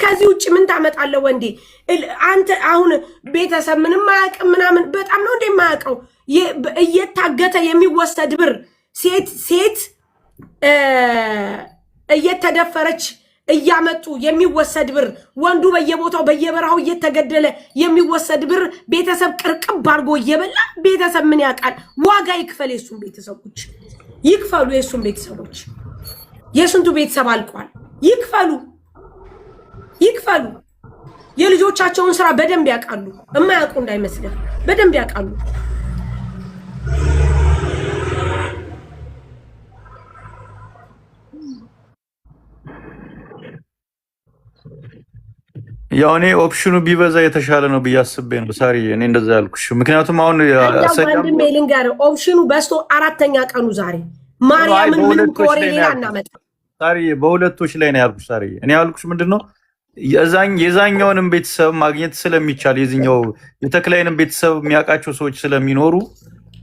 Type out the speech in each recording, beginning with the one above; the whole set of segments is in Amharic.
ከዚህ ውጪ ምን ታመጣለህ ወንዴ? አንተ አሁን ቤተሰብ ምንም ማያውቅ ምናምን በጣም ነው እንደማያውቀው እየታገተ የሚወሰድ ብር ሴት እየተደፈረች እያመጡ የሚወሰድ ብር ወንዱ በየቦታው በየበራው እየተገደለ የሚወሰድ ብር ቤተሰብ ቅርቅብ አድርጎ እየበላ ቤተሰብ ምን ያውቃል? ዋጋ ይክፈል። የሱን ቤተሰቦች ይክፈሉ። የሱን ቤተሰቦች የስንቱ ቤተሰብ አልቋል። ይክፈሉ። የልጆቻቸውን ስራ በደንብ ያውቃሉ። የማያውቁ እንዳይመስልህ፣ በደንብ ያውቃሉ። ያው እኔ ኦፕሽኑ ቢበዛ የተሻለ ነው ብያስቤ ነው ሳሪ። እኔ እንደዛ ያልኩሽ ምክንያቱም አሁን ወንድሜ ልንገርህ፣ ኦፕሽኑ በስቶ አራተኛ ቀኑ ዛሬ ማርያምን ምንም ኮሬ ሌላ እናመጣ ሳሪ። በሁለቶች ላይ ነው ያልኩሽ ሳሪ። እኔ ያልኩሽ ምንድነው የዛኛውንም ቤተሰብ ማግኘት ስለሚቻል የዚህኛው የተክላይንም ቤተሰብ የሚያውቃቸው ሰዎች ስለሚኖሩ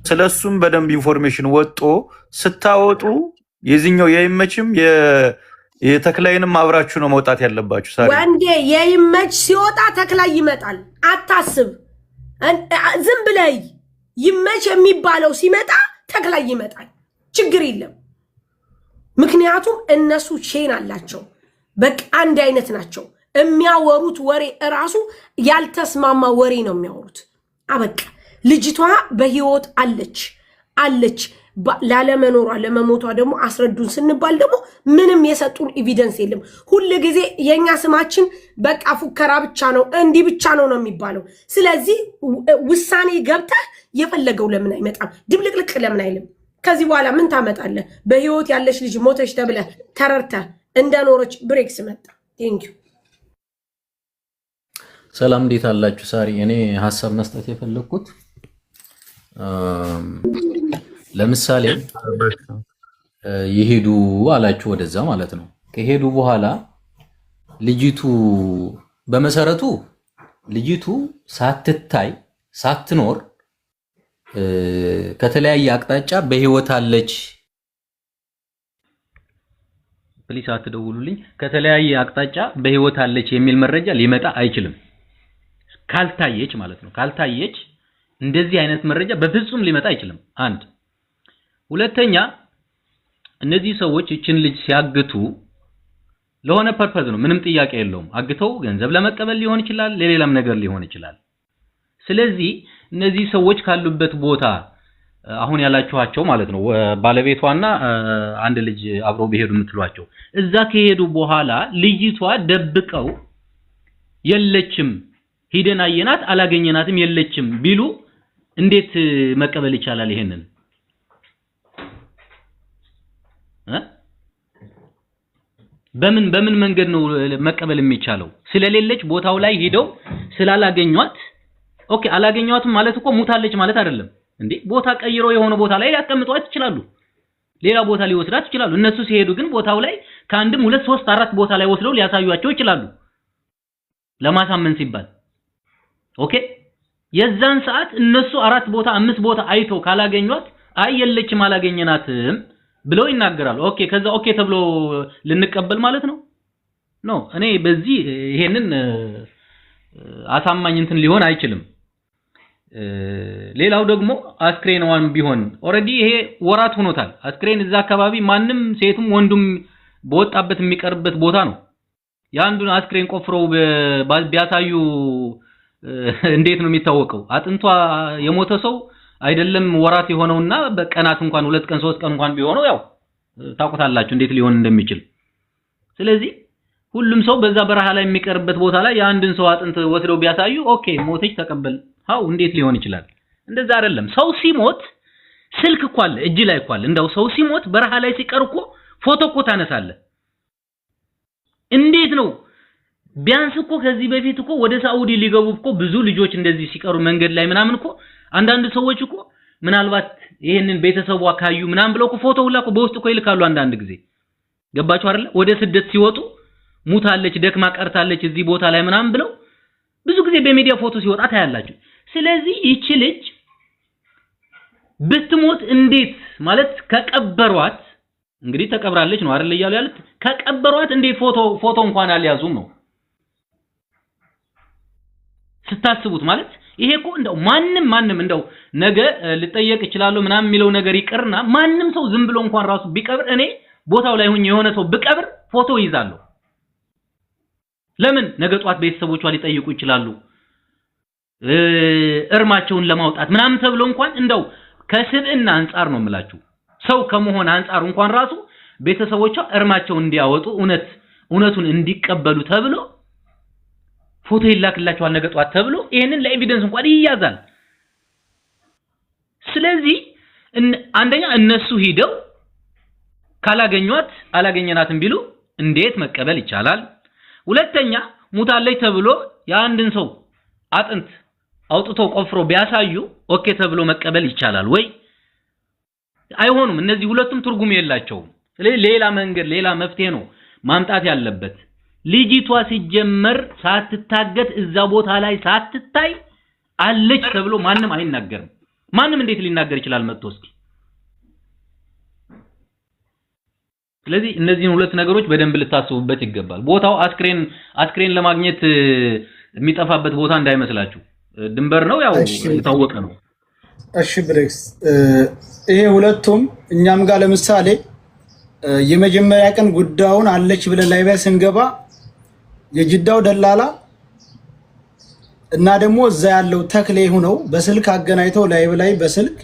ስለሱም በደንብ ኢንፎርሜሽን ወጦ ስታወጡ የዚህኛው የይመችም የተክላይንም አብራችሁ ነው መውጣት ያለባችሁ ሳሪ። ወንዴ የይመች ሲወጣ ተክላይ ይመጣል፣ አታስብ። ዝም ብለህ ይመች የሚባለው ሲመጣ ተክላይ ይመጣል፣ ችግር የለም። ምክንያቱም እነሱ ቼን አላቸው፣ በቃ አንድ አይነት ናቸው። የሚያወሩት ወሬ እራሱ ያልተስማማ ወሬ ነው የሚያወሩት። አበቃ። ልጅቷ በህይወት አለች ላለመኖሯ ለመሞቷ ደግሞ አስረዱን ስንባል ደግሞ ምንም የሰጡን ኤቪደንስ የለም። ሁሉ ጊዜ የኛ ስማችን በቃ ፉከራ ብቻ ነው፣ እንዲህ ብቻ ነው የሚባለው። ስለዚህ ውሳኔ ገብተህ የፈለገው ለምን አይመጣም? ድብልቅልቅ ለምን አይልም? ከዚህ በኋላ ምን ታመጣለህ? በህይወት ያለች ልጅ ሞተች ተብለህ ተረርተህ እንደኖረች ብሬክስ መጣ። ቴንኪው። ሰላም፣ እንዴት አላችሁ? ሳሪ፣ እኔ ሀሳብ መስጠት የፈለኩት ለምሳሌ ይሄዱ አላችሁ ወደዛ ማለት ነው። ከሄዱ በኋላ ልጅቱ በመሰረቱ ልጅቱ ሳትታይ ሳትኖር ከተለያየ አቅጣጫ በህይወት አለች። ፕሊስ አትደውሉልኝ። ከተለያየ አቅጣጫ በህይወት አለች የሚል መረጃ ሊመጣ አይችልም፣ ካልታየች ማለት ነው። ካልታየች እንደዚህ አይነት መረጃ በፍጹም ሊመጣ አይችልም። አንድ ሁለተኛ፣ እነዚህ ሰዎች እችን ልጅ ሲያግቱ ለሆነ ፐርፐዝ ነው፣ ምንም ጥያቄ የለውም። አግተው ገንዘብ ለመቀበል ሊሆን ይችላል፣ ለሌላም ነገር ሊሆን ይችላል። ስለዚህ እነዚህ ሰዎች ካሉበት ቦታ አሁን ያላችኋቸው ማለት ነው ባለቤቷና አንድ ልጅ አብሮ በሄዱ የምትሏቸው እዛ ከሄዱ በኋላ ልጅቷ ደብቀው የለችም፣ ሂደን አየናት አላገኘናትም የለችም ቢሉ እንዴት መቀበል ይቻላል? ይሄንን በምን መንገድ ነው መቀበል የሚቻለው? ስለሌለች ቦታው ላይ ሄደው ስላላገኟት ኦኬ፣ አላገኟትም ማለት እኮ ሙታለች ማለት አይደለም እንዴ። ቦታ ቀይሮ የሆነ ቦታ ላይ ያስቀምጧት ይችላሉ፣ ሌላ ቦታ ሊወስዳት ይችላሉ። እነሱ ሲሄዱ ግን ቦታው ላይ ከአንድም 2 3 4 ቦታ ላይ ወስደው ሊያሳዩአቸው ይችላሉ ለማሳመን ሲባል። ኦኬ፣ የዛን ሰዓት እነሱ 4 ቦታ 5 ቦታ አይተው ካላገኟት አይ የለችም አላገኘናትም ብለው ይናገራሉ። ኦኬ፣ ከዛ ኦኬ ተብሎ ልንቀበል ማለት ነው? ኖ፣ እኔ በዚህ ይሄንን አሳማኝ እንትን ሊሆን አይችልም። ሌላው ደግሞ አስክሬንዋን ቢሆን ኦሬዲ ይሄ ወራት ሆኖታል። አስክሬን እዛ አካባቢ ማንም ሴቱም ወንዱም በወጣበት የሚቀርበት ቦታ ነው። ያንዱን አስክሬን ቆፍረው ቢያሳዩ እንዴት ነው የሚታወቀው? አጥንቷ የሞተ ሰው አይደለም ወራት የሆነውና በቀናት እንኳን 2 ቀን 3 ቀን እንኳን ቢሆነው ያው ታውቁታላችሁ እንዴት ሊሆን እንደሚችል። ስለዚህ ሁሉም ሰው በዛ በረሃ ላይ የሚቀርበት ቦታ ላይ የአንድን ሰው አጥንት ወስደው ቢያሳዩ ኦኬ ሞተች ተቀበል። ሃው እንዴት ሊሆን ይችላል? እንደዛ አይደለም። ሰው ሲሞት ስልክ እኮ አለ እጅ ላይ እኮ አለ። እንደው ሰው ሲሞት በረሃ ላይ ሲቀር እኮ ፎቶ እኮ ታነሳለህ። እንዴት ነው? ቢያንስ እኮ ከዚህ በፊት እኮ ወደ ሳዑዲ ሊገቡ እኮ ብዙ ልጆች እንደዚህ ሲቀሩ መንገድ ላይ ምናምን እኮ አንዳንድ ሰዎች እኮ ምናልባት ይሄንን ቤተሰቧ ካዩ ምናምን ብለው እኮ ፎቶ ሁላ እኮ በውስጥ እኮ ይልካሉ። አንዳንድ ጊዜ ገባችሁ አይደል? ወደ ስደት ሲወጡ ሙታለች፣ ደክማ ቀርታለች እዚህ ቦታ ላይ ምናምን ብለው ብዙ ጊዜ በሚዲያ ፎቶ ሲወጣ ታያላችሁ። ስለዚህ ይቺ ልጅ ብትሞት እንዴት ማለት ከቀበሯት እንግዲህ ተቀብራለች ነው አይደል እያሉ ያሉት። ከቀበሯት እንዴት ፎቶ እንኳን አልያዙም ነው ስታስቡት ማለት ይሄ እኮ እንደው ማንም እንደው ነገ ልጠየቅ ይችላል ምናምን የሚለው ነገር ይቀርና ማንም ሰው ዝም ብሎ እንኳን ራሱ ቢቀብር እኔ ቦታው ላይ ሆኜ የሆነ ሰው ብቀብር ፎቶ ይዛለሁ። ለምን ነገ ጧት ቤተሰቦቿ ሊጠይቁ ይችላሉ እርማቸውን ለማውጣት ምናምን ተብሎ እንኳን እንደው ከስብዕና አንፃር ነው የምላችሁ ሰው ከመሆን አንፃር እንኳን ራሱ ቤተሰቦቿ እርማቸውን እንዲያወጡ እውነቱን እንዲቀበሉ ተብሎ ፎቶ ይላክላቸዋል ነገ ጧት ተብሎ ይሄንን ለኤቪደንስ እንኳን ይያዛል። ስለዚህ አንደኛ እነሱ ሂደው ካላገኙት አላገኘናትም ቢሉ እንዴት መቀበል ይቻላል? ሁለተኛ ሙታለች ተብሎ የአንድን ሰው አጥንት አውጥቶ ቆፍሮ ቢያሳዩ ኦኬ ተብሎ መቀበል ይቻላል ወይ? አይሆኑም። እነዚህ ሁለቱም ትርጉም የላቸውም። ስለዚህ ሌላ መንገድ ሌላ መፍትሄ ነው ማምጣት ያለበት። ልጅቷ ሲጀመር ሳትታገት እዛ ቦታ ላይ ሳትታይ አለች ተብሎ ማንም አይናገርም። ማንም እንዴት ሊናገር ይችላል መጥቶ እስኪ? ስለዚህ እነዚህን ሁለት ነገሮች በደንብ ልታስቡበት ይገባል። ቦታው አስክሬን ለማግኘት የሚጠፋበት ቦታ እንዳይመስላችሁ ድንበር ነው፣ ያው የታወቀ ነው። እሺ ብሬክስ፣ ይሄ ሁለቱም እኛም ጋር ለምሳሌ የመጀመሪያ ቀን ጉዳዩን አለች ብለን ላይ ስንገባ የጅዳው ደላላ እና ደግሞ እዛ ያለው ተክሌ ሆነው በስልክ አገናኝተው ላይ በስልክ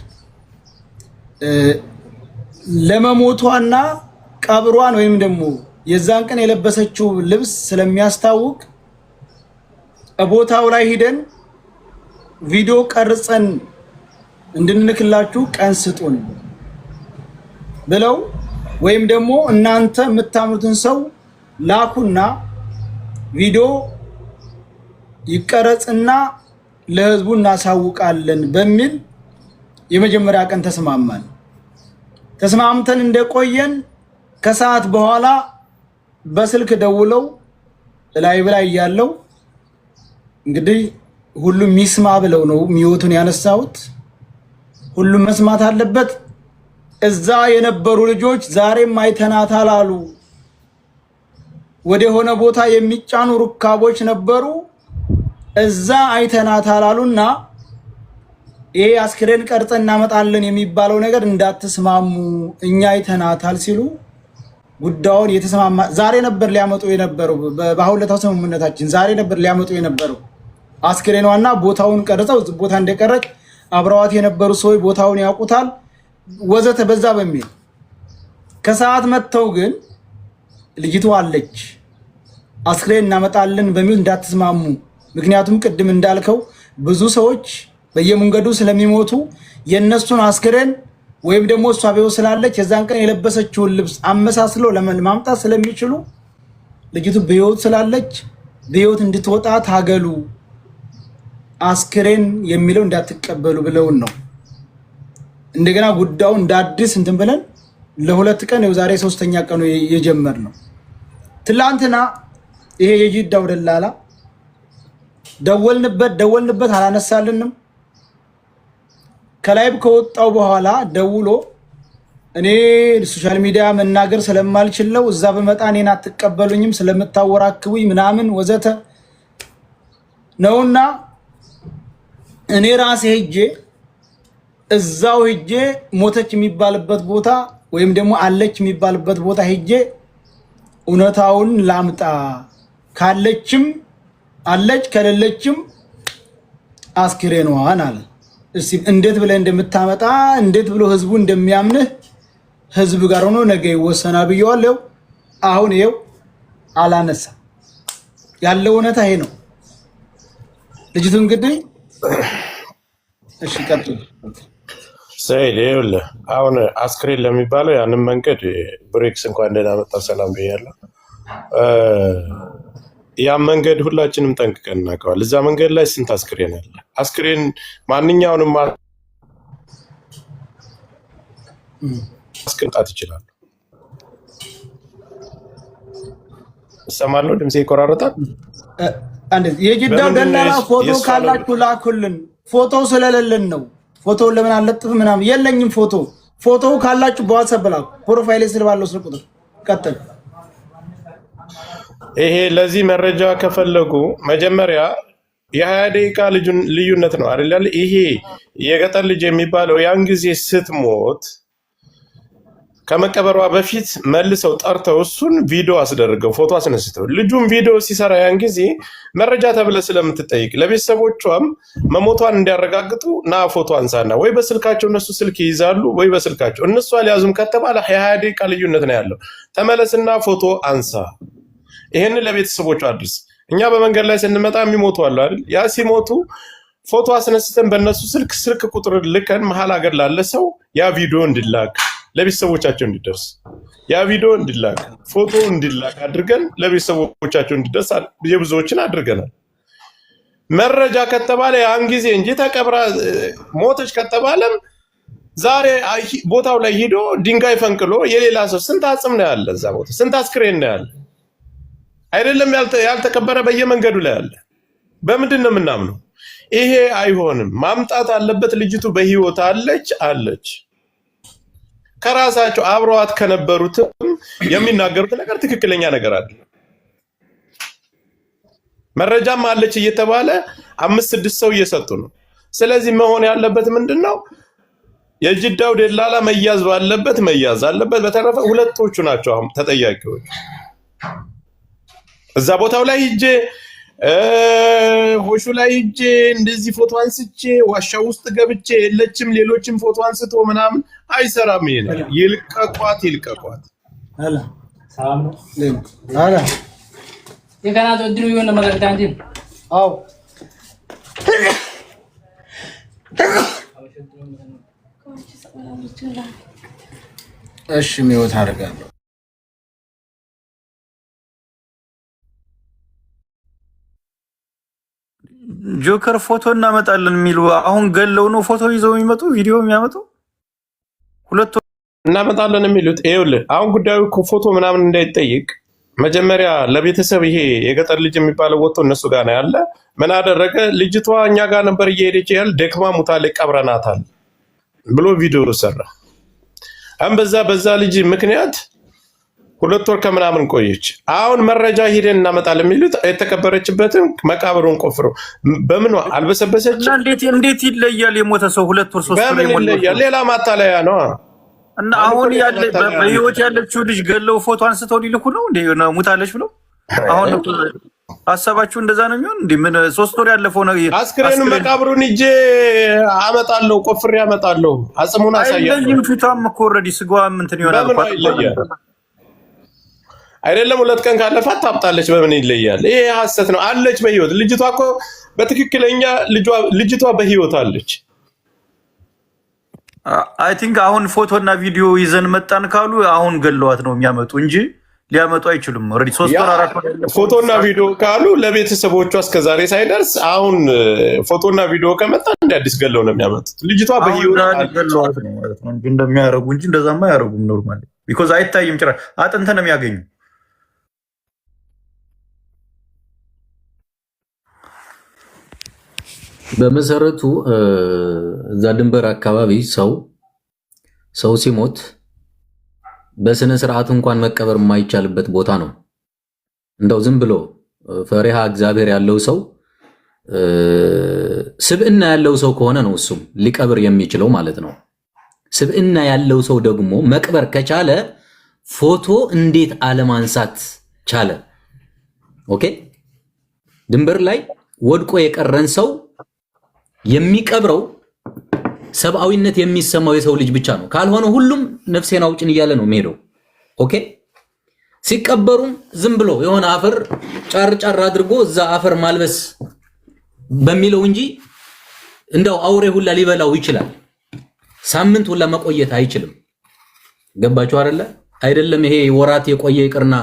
ለመሞቷና ቀብሯን ወይም ደግሞ የዛን ቀን የለበሰችው ልብስ ስለሚያስታውቅ ቦታው ላይ ሄደን ቪዲዮ ቀርጸን እንድንልክላችሁ ቀን ስጡን ብለው ወይም ደግሞ እናንተ የምታምኑትን ሰው ላኩና ቪዲዮ ይቀረጽና ለህዝቡ እናሳውቃለን በሚል የመጀመሪያ ቀን ተስማምተን እንደቆየን ከሰዓት በኋላ በስልክ ደውለው ላይ ያለው እንግዲህ ሁሉም ሚስማ ብለው ነው ሚውቱን ያነሳውት። ሁሉም መስማት አለበት። እዛ የነበሩ ልጆች ዛሬም አይተናታል አሉ። ወደ ሆነ ቦታ የሚጫኑ ሩካቦች ነበሩ፣ እዛ አይተናታል አሉና ይሄ አስክሬን ቀርጸን እናመጣለን የሚባለው ነገር እንዳትስማሙ እኛ አይተናታል ሲሉ ጉዳዩን የተስማማ ዛሬ ነበር ሊያመጡ የነበረው። በሁለታው ስምምነታችን ዛሬ ነበር ሊያመጡ የነበረው አስክሬኗና ቦታውን ቀርጸው ቦታ እንደቀረች አብረዋት የነበሩ ሰዎች ቦታውን ያውቁታል ወዘተ በዛ በሚል ከሰዓት መተው ግን ልጅቷ አለች አስክሬን እናመጣለን በሚል እንዳትስማሙ። ምክንያቱም ቅድም እንዳልከው ብዙ ሰዎች በየመንገዱ ስለሚሞቱ የነሱን አስክሬን ወይም ደግሞ እሷ ቤው ስላለች የዛን ቀን የለበሰችውን ልብስ አመሳስለው ለማምጣት ስለሚችሉ ልጅቱ በህይወት ስላለች በህይወት እንድትወጣ ታገሉ፣ አስክሬን የሚለው እንዳትቀበሉ ብለውን ነው። እንደገና ጉዳዩ እንዳዲስ እንትን ብለን ለሁለት ቀን ነው ዛሬ ሶስተኛ ቀኑ የጀመርነው። ትላንትና ይሄ የጅዳው ደላላ ደወልንበት አላነሳልንም። ከላይብ ከወጣው በኋላ ደውሎ እኔ ሶሻል ሚዲያ መናገር ስለማልችለው እዛ በመጣ እኔን አትቀበሉኝም ስለምታወራክቡኝ ምናምን ወዘተ ነውና እኔ ራሴ ሄጄ እዛው ሄጄ ሞተች የሚባልበት ቦታ ወይም ደግሞ አለች የሚባልበት ቦታ ሄጄ እውነታውን ላምጣ፣ ካለችም አለች ከሌለችም አስክሬኗን አለ። እስቲ እንዴት ብለህ እንደምታመጣ እንዴት ብሎ ህዝቡ እንደሚያምንህ ህዝብ ጋር ሆኖ ነገ ይወሰናል ብየዋለሁ። አሁን ይኸው አላነሳ ያለው እውነታ ይሄ ነው። ልጅቱ እንግዲህ እሺ ቀጥል ሰይድ ይኸውልህ አሁን አስክሬን ለሚባለው ያንን መንገድ ብሬክስ እንኳን ደህና መጣ ሰላም ብያለሁ። ያ መንገድ ሁላችንም ጠንቅቀን እናውቀዋል። እዛ መንገድ ላይ ስንት አስክሬን አለ? አስክሬን ማንኛውንም ማስቀምጣት ይችላል። እሰማለሁ፣ ድምጼ ይቆራረጣል። የጅዳው ደላላ ፎቶ ካላችሁ ላኩልን። ፎቶ ስለሌለን ነው። ፎቶ ለምን አለጥፍ ምናምን የለኝም። ፎቶ ካላችሁ በዋትስአፕ ላኩ። ፕሮፋይል ስለባለው ስልክ ቁጥር ቀጥል። ይሄ ለዚህ መረጃ ከፈለጉ መጀመሪያ የ20 ደቂቃ ልዩነት ነው አይደል? ይሄ የገጠር ልጅ የሚባለው ያን ጊዜ ስትሞት ከመቀበሯ በፊት መልሰው ጠርተው እሱን ቪዲዮ አስደርገው ፎቶ አስነስተው ልጁን ቪዲዮ ሲሰራ ያን ጊዜ መረጃ ተብለ ስለምትጠይቅ ለቤተሰቦቿም መሞቷን እንዲያረጋግጡ ና ፎቶ አንሳና ወይ በስልካቸው እነሱ ስልክ ይይዛሉ ወይ በስልካቸው እነሱ አልያዙም ከተባለ 20 ደቂቃ ልዩነት ነው ያለው። ተመለስና ፎቶ አንሳ። ይሄንን ለቤተሰቦቿ አድርስ። እኛ በመንገድ ላይ ስንመጣ የሚሞቱ አሉ አይደል? ያ ሲሞቱ ፎቶ አስነስተን በእነሱ ስልክ ቁጥር ልከን መሀል ሀገር ላለ ሰው ያ ቪዲዮ እንዲላክ ለቤተሰቦቻቸው እንዲደርስ ያ ቪዲዮ እንዲላክ ፎቶ እንዲላክ አድርገን ለቤተሰቦቻቸው እንዲደርስ የብዙዎችን አድርገናል። መረጃ ከተባለ ያን ጊዜ እንጂ ተቀብራ ሞተች ከተባለም ዛሬ ቦታው ላይ ሄዶ ድንጋይ ፈንቅሎ የሌላ ሰው ስንት አጽም ነው ያለ እዛ ቦታ ስንት አስክሬን ነው ያለ አይደለም ያልተቀበረ በየመንገዱ ላይ ያለ። በምንድን ነው የምናምነው? ይሄ አይሆንም። ማምጣት አለበት። ልጅቱ በህይወት አለች። ከራሳቸው አብረዋት ከነበሩትም የሚናገሩት ነገር ትክክለኛ ነገር አለ። መረጃም አለች እየተባለ 5-6 ሰው እየሰጡ ነው። ስለዚህ መሆን ያለበት ምንድነው? የጅዳው ደላላ መያዝ ባለበት መያዝ አለበት። በተረፈ ሁለቶቹ ናቸው አሁን ተጠያቂዎች። እዛ ቦታው ላይ ሂጄ ሆሹ ላይ ሂጄ እንደዚህ ፎቶ አንስቼ ዋሻው ውስጥ ገብቼ የለችም ሌሎችም ፎቶ አንስቶ ምናምን አይሰራም። ይሄ ይልቀቋት አላ ሰላም ነው አላ የካናቶ ድሩ ይሆነ መረዳንጂ አው እሺ ሚወት አደርጋለሁ። ጆከር ፎቶ እናመጣለን የሚሉ አሁን ገለው ነው ፎቶ ይዘው የሚመጡ ቪዲዮ የሚያመጡ ሁለቱ እናመጣለን የሚሉት። ይኸውልህ አሁን ጉዳዩ ፎቶ ምናምን እንዳይጠይቅ መጀመሪያ ለቤተሰብ ይሄ የገጠር ልጅ የሚባለው ወጥቶ እነሱ ጋር ነው ያለ። ምን አደረገ? ልጅቷ እኛ ጋር ነበር እየሄደች ያል ደክማ ሙታለች ቀብረናታል ብሎ ቪዲዮ ሰራ። በዛ ልጅ ምክንያት 2 ወር ከምናምን ቆየች። አሁን መረጃ ሂደን እናመጣለን የሚሉት የተቀበረችበትን መቃብሩን ቆፍረው በምን አልበሰበሰች። እንዴት ይለያል? የሞተ ሰው 2 ወር 3 ወር ይለያል። ሌላ ማታለያ ነው። እና አሁን ያለ በህይወት ያለችው ልጅ ገለው ፎቶ አንስተው ሊልኩ ነው እንዴ? ሙታለች ብለው አሁን ሀሳባችሁ እንደዛ ነው የሚሆን እንዴ? ምን 3 ወር ያለፈው ነው። አስክሬኑን መቃብሩን ይዤ አመጣለሁ፣ ቆፍሬ አመጣለሁ፣ አጽሙን አሳያለሁ። አይለይም። ፊቷም እኮ ኦልሬዲ ስጋዋም እንትን ይሆናል እኮ አይደለም። 2 ቀን ካለፋት ታብጣለች። በምን ይለያል? ይሄ ሐሰት ነው። አለች በህይወት ልጅቷ እኮ በትክክለኛ ልጅቷ በህይወት አለች። አይ ቲንክ አሁን ፎቶና ቪዲዮ ይዘን መጣን ካሉ አሁን ገለዋት ነው የሚያመጡ እንጂ ሊያመጡ አይችሉም። ኦልሬዲ 3 ወር 4 ወር ፎቶና ቪዲዮ ካሉ ለቤተሰቦቿ እስከዛሬ ሳይደርስ አሁን ፎቶና ቪዲዮ ከመጣ እንደ አዲስ ገለው ነው የሚያመጡት። ልጅቷ በህይወት ገለዋት ነው ማለት ነው እንጂ እንደሚያረጉ እንጂ እንደዛማ አያረጉም። ኖርማሊ ቢኮዝ አይታይም። ጭራሽ አጥንት ነው የሚያገኙ። በመሰረቱ እዛ ድንበር አካባቢ ሰው ሲሞት በስነ ስርዓት እንኳን መቀበር የማይቻልበት ቦታ ነው። እንደው ዝም ብሎ ፈሪሃ እግዚአብሔር ያለው ሰው ስብዕና ያለው ሰው ከሆነ ነው እሱም ሊቀብር የሚችለው ማለት ነው። ስብዕና ያለው ሰው ደግሞ መቅበር ከቻለ ፎቶ እንዴት አለማንሳት ቻለ? ኦኬ፣ ድንበር ላይ ወድቆ የቀረን ሰው የሚቀብረው ሰብአዊነት የሚሰማው የሰው ልጅ ብቻ ነው። ካልሆነ ሁሉም ነፍሴን አውጭን እያለ ነው የሚሄደው። ኦኬ፣ ሲቀበሩም ዝም ብሎ የሆነ አፈር ጫር አድርጎ እዛ አፈር ማልበስ በሚለው እንጂ እንደው አውሬ ሁላ ሊበላው ይችላል። ሳምንት ሁላ መቆየት አይችልም። ገባችሁ አይደለ? አይደለም ይሄ ወራት የቆየ ይቅርና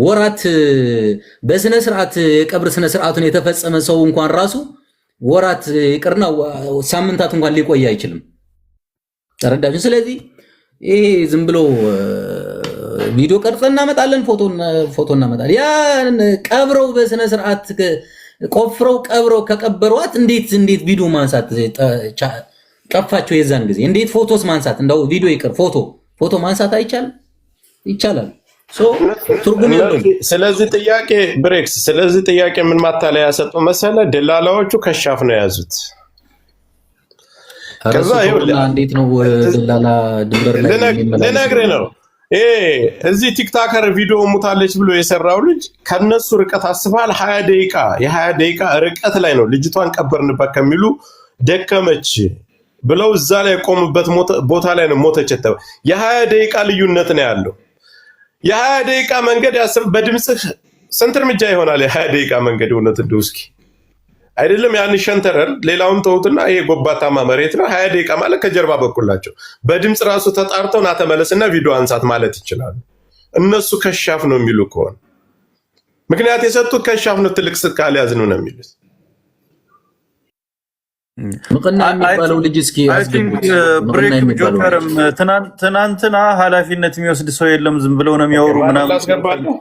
ወራት በስነ ስርዓት የቀብር ስነ ስርዓቱን የተፈጸመ ሰው እንኳን ራሱ ወራት ይቅርና ሳምንታት እንኳን ሊቆይ አይችልም። ተረዳችሁ? ስለዚህ ይሄ ዝም ብሎ ቪዲዮ ቀርጸን እናመጣለን፣ ፎቶ እናመጣለን። ያ ቀብረው በስነ ስርዓት ቆፍረው ቀብረው ከቀበሯት እንዴት ቪዲዮ ማንሳት ጠፋቸው? የዛን ጊዜ እንዴት ፎቶስ ማንሳት? እንደው ቪዲዮ ይቅር ፎቶ ማንሳት አይቻልም? ይቻላል። ትርጉም የለውም። ስለዚህ ጥያቄ ምን ማታለያ ያሰጡ መሰለ ደላላዎቹ ከሻፍ ነው የያዙት። ከዛ እንዴት ነው ደላላ ድንበር ላይ ልነግርህ ነው። እዚህ ቲክታከር ቪዲዮ ሙታለች ብሎ የሰራው ልጅ ከነሱ ርቀት አስባል 20 ደቂቃ ርቀት ላይ ነው ልጅቷን ቀበርንበት ከሚሉ ደከመች ብለው እዛ ላይ የቆሙበት ቦታ ላይ ነው ሞተች። የ20 ደቂቃ ልዩነት ነው ያለው። የ20 ደቂቃ መንገድ ያስብ በድምጽህ ስንት እርምጃ ይሆናል? የ20 ደቂቃ መንገድ እውነት እንደው እስኪ አይደለም ያን ሸንተረር ሌላውን ተውትና ይሄ ጎባታማ መሬት ነው። 20 ደቂቃ ማለት ከጀርባ በኩላቸው በድምጽ ራሱ ተጣርተው ና ተመለስና ቪዲዮ አንሳት ማለት ይችላሉ። እነሱ ከሻፍ ነው የሚሉ ከሆነ ምክንያት የሰጡት ከሻፍ ነው ትልቅ ስካል ያዝኑ ነው የሚሉት። ምቅና የሚባለው ልጅ እስኪ አስደምጥ። ብሬክ ጆከርም ትናንትና ኃላፊነት የሚወስድ ሰው የለም ዝም ብለው ነው የሚያወሩ ምናምን አስገባለሁ።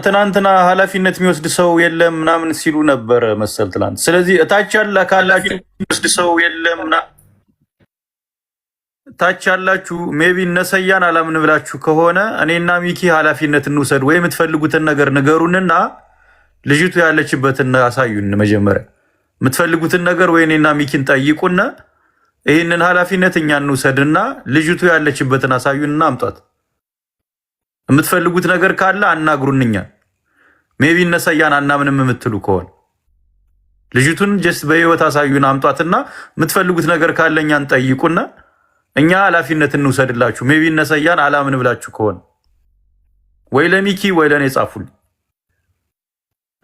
ትናንትና ኃላፊነት የሚወስድ ሰው የለም ምናምን ሲሉ ነበር መሰል ትላንት። ስለዚህ እታች ያለ ካላችሁ የሚወስድ ሰው የለም ታች ያላችሁ ሜቢ እነሰያን አላምን ብላችሁ ከሆነ እኔና ሚኪ ኃላፊነት እንውሰድ ወይ የምትፈልጉትን ነገር ንገሩንና ልጅቱ ያለችበትን አሳዩን። መጀመሪያ የምትፈልጉትን ነገር ወይ እኔና ሚኪን ጠይቁና ይህንን ኃላፊነት እኛ እንውሰድና ልጅቱ ያለችበትን አሳዩንና አምጧት። የምትፈልጉት ነገር ካለ አናግሩንኛ። ሜቢ እነሰያን አናምንም የምትሉ ከሆነ ልጅቱን ጀስት በህይወት አሳዩን አምጧትና የምትፈልጉት ነገር ካለ እኛን ጠይቁና እኛ ኃላፊነት እንውሰድላችሁ። ሜቢ እነሰያን አላምን ብላችሁ ከሆነ ወይ ለሚኪ ወይ ለኔ ጻፉልኝ።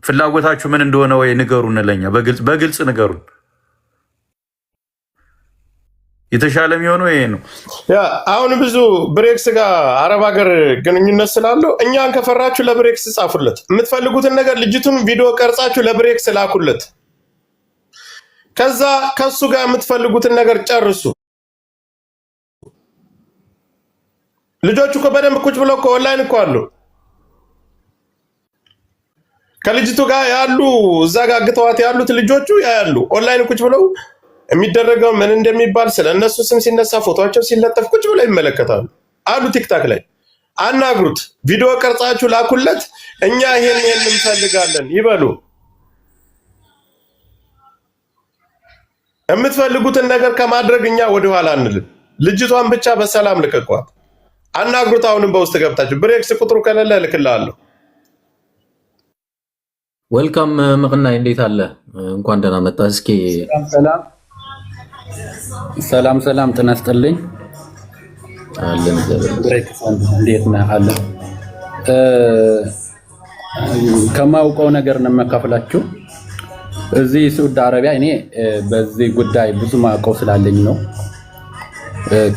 ፍላጎታችሁ ምን እንደሆነ ወይ ንገሩን። ለኛ በግልጽ ንገሩን። የተሻለ የሚሆነው ይሄ ነው። አሁን ብዙ ብሬክስ ጋር አረብ ሀገር ግንኙነት ስላለው እኛን ከፈራችሁ ለብሬክስ ጻፉለት። የምትፈልጉትን ነገር ልጅቱን ቪዲዮ ቀርጻችሁ ለብሬክስ ላኩለት። ከዛ ከሱ ጋር የምትፈልጉትን ነገር ጨርሱ። ልጆቹ እኮ በደንብ ቁጭ ብለው እኮ ኦንላይን እኮ አሉ። ከልጅቱ ጋር ያሉ እዛ ጋር አግተዋት ያሉት ልጆቹ ያሉ ኦንላይን ቁጭ ብለው የሚደረገው ምን እንደሚባል ስለነሱ ስም ሲነሳ ፎቶቸው ሲለጠፍ ቁጭ ብለው ይመለከታሉ አሉ። ቲክታክ ላይ አናግሩት፣ ቪዲዮ ቀርጻችሁ ላኩለት። እኛ ይሄን እንፈልጋለን ይበሉ። የምትፈልጉትን ነገር ከማድረግ እኛ ወደኋላ አንልም። ልጅቷን ብቻ በሰላም ልቀቋት። አናግሩት። አሁንም በውስጥ ገብታችሁ ብሬክስ ቁጥሩ ከሌለ እልክልሃለሁ። ዌልካም ምቅና እንዴት አለ? እንኳን ደህና መጣ። እስኪ ሰላም ጤና ይስጥልኝ። አለን ብሬክስ እንዴት ነህ? አለ ከማውቀው ነገር ነው የማካፍላችሁ። እዚህ ሳዑዲ አረቢያ እኔ በዚህ ጉዳይ ብዙ ማውቀው ስላለኝ ነው።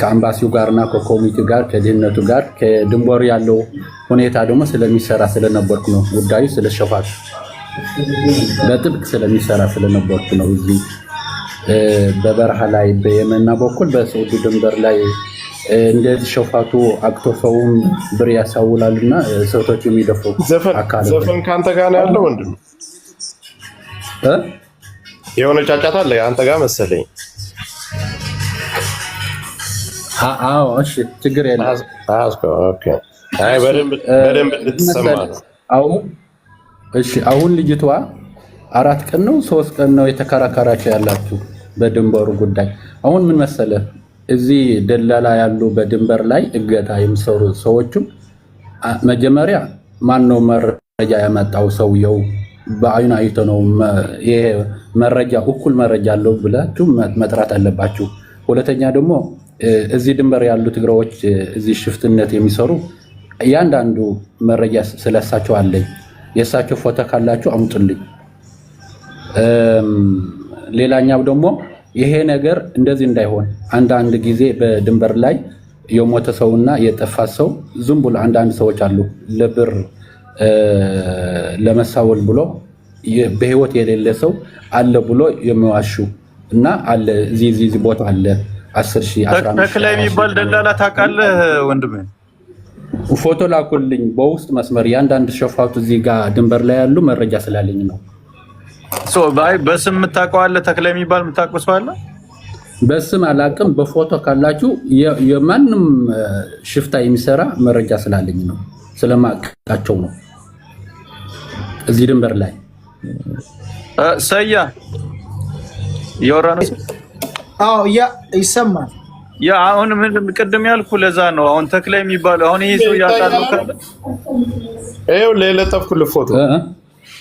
ከአምባሲው ጋርና ከኮሚቴው ጋር ከድህነቱ ጋር ከድንበሩ ያለው ሁኔታ ደግሞ ስለሚሰራ ስለነበርኩ ነው። ጉዳዩ ስለሸፋት በጥብቅ ስለሚሰራ ስለነበርኩ ነው። እዚህ በበረሃ ላይ በየመና በኩል በሳዑዲ ድንበር ላይ እንደዚህ ሸፋቱ አቅቶ ሰውም ብር ያሳውላልና ሰውቶች የሚደፉ አካል ዘፈን ካንተ ጋር ነው ያለው ወንድም የሆነ ጫጫታ አለ አንተ ጋር መሰለኝ። አዎ እሺ፣ ችግር የለም። ኦኬ አይ በደንብ ልትሰማ ነው። አሁን ልጅቷ 4 ቀን ነው 3 ቀን ነው የተከራከራቸው ያላችሁ በድንበሩ ጉዳይ። አሁን ምን መሰለ እዚህ ደላላ ያሉ በድንበር ላይ እገታ የሚሰሩ ሰዎቹ መጀመሪያ ማን ነው መረጃ ያመጣው? ሰውየው በአይኑ አይቶ ነው ይሄ መረጃ እኩል መረጃ አለው ብላችሁ መጥራት አለባችሁ። ሁለተኛ ደግሞ እዚህ ድንበር ያሉ ትግራዎች እዚህ ሽፍትነት የሚሰሩ እያንዳንዱ መረጃ ስለሳቸው አለኝ። የሳቸው ፎቶ ካላችሁ አምጡልኝ። ሌላኛው ደግሞ ይሄ ነገር እንደዚህ እንዳይሆን አንዳንድ ጊዜ በድንበር ላይ የሞተ ሰውና የጠፋ ሰው ዝም ብሎ አንዳንድ ሰዎች አሉ ለብር ለመሳወል ብሎ በህይወት የሌለ ሰው አለ ብሎ የሚዋሹ እና አለ እዚህ ቦታ አለ 10,000 15,000 ተክላይ የሚባል ደላላ ታውቃለህ ወንድሜ? ፎቶ ላኩልኝ በውስጥ መስመር ያንዳንድ ሸፋቱ እዚህ ጋር ድንበር ላይ ያሉ መረጃ ስላለኝ ነው። ባይ በስም የምታውቀው አለ? ተክላይ የሚባል የምታውቀው ሰው አለ? በስም አላቅም። በፎቶ ካላችሁ የማንም ሽፍታ የሚሰራ መረጃ ስላለኝ ነው፣ ስለማቃቸው ነው። እዚህ ድንበር ላይ ሰያ የወራነው ይሰማል። ያ አሁን ምን ቅድም ያልኩ ለዛ ነው። አሁን ተክላይ የሚባለው አሁን ይሄ ሰው ያጣለው ካለ ይሄው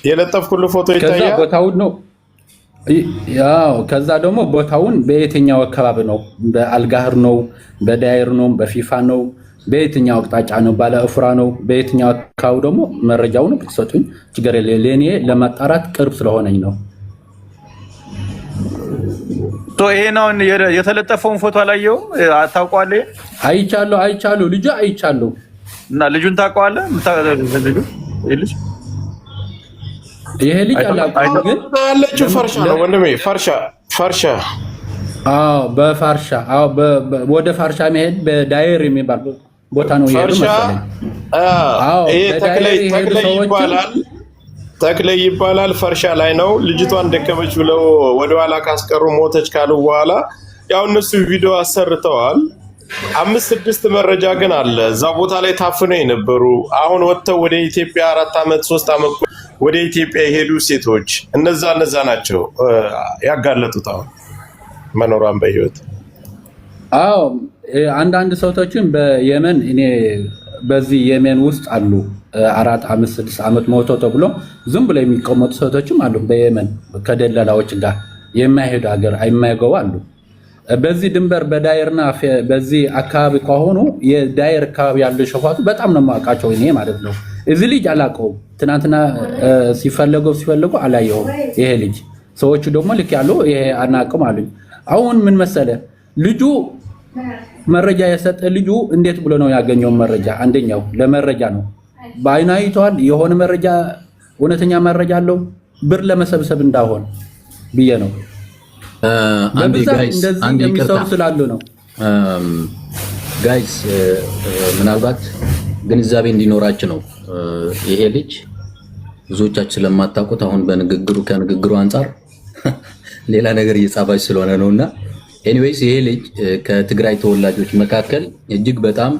የለጠፍኩልህ ፎቶ ይታያል። ከዛ ቦታውን ነው ያው ከዛ ደግሞ ቦታውን በየትኛው አካባቢ ነው? በአልጋህር ነው? በዳይር ነው? በፊፋ ነው? በየትኛው አቅጣጫ ነው? ባለ እፍራ ነው? በየትኛው አካባቢ ደግሞ መረጃውን ብትሰጡኝ ችግር የለም። ለኔ ለማጣራት ቅርብ ስለሆነኝ ነው። ይሄ ነው የተለጠፈውን ፎቶ አላየውም? አታውቀዋለህ? አይቻለሁ። ልጁ አይቻለሁ። እና ልጁን ታውቀዋለህ? ልጁ ይሄ ልጅ አላውቅም፣ ግን ያለችው ፈርሻ ነው ወንድሜ። ፈርሻ በፋርሻ ወደ ፋርሻ መሄድ በዳይር የሚባል ቦታ ነው ይሄዱ መሰለኝ። ተክላይ ይባላል። ፈርሻ ላይ ነው። ልጅቷን ደከመች ብለው ወደኋላ ካስቀሩ ሞተች ካሉ በኋላ ያው እነሱ ቪዲዮ አሰርተዋል። 5-6 መረጃ ግን አለ እዛ ቦታ ላይ ታፍነው የነበሩ አሁን ወጥተው ወደ ኢትዮጵያ 4 ዓመት 3 ዓመት ወደ ኢትዮጵያ የሄዱ ሴቶች እነዛ ናቸው ያጋለጡት አሁን መኖሯን በህይወት። አንዳንድ ሰዎችን በየመን እኔ በዚህ የመን ውስጥ አሉ 4 5 6 ዓመት ሞቶ ተብሎ ዝም ብለው የሚቀመጡ ሰዎችም አሉ። በየመን ከደላላዎች ጋር የማይሄዱ ሀገር የማይገቡ አሉ። በዚህ ድንበር በዳይርና በዚህ አካባቢ ከሆኑ የዳይር አካባቢ ያሉ ሸፋቱ በጣም ነው የማውቃቸው እኔ ማለት ነው። እዚህ ልጅ አላውቀውም። ትናንትና ሲፈለጉ አላየሁም። ይሄ ልጅ ሰዎቹ ደግሞ ልክ ያለው ይሄ አናውቅም አሉኝ። አሁን ምን መሰለ ልጁ መረጃ የሰጠ ልጁ እንዴት ብሎ ነው ያገኘው መረጃ? አንደኛው ለመረጃ ነው። በአይኑ አይቷል። የሆነ መረጃ እውነተኛ መረጃ አለው። ብር ለመሰብሰብ እንዳሆን ብዬ ነው። አንድ ይቅርታ ስላሉ ነው ጋይስ፣ ምናልባት ግንዛቤ እንዲኖራችሁ ነው። ይሄ ልጅ ብዙዎቻችሁ ስለማታውቁት አሁን ከንግግሩ አንፃር ሌላ ነገር እየጻፋች ስለሆነ ነውና፣ ኤኒዌይስ ይሄ ልጅ ከትግራይ ተወላጆች መካከል እጅግ በጣም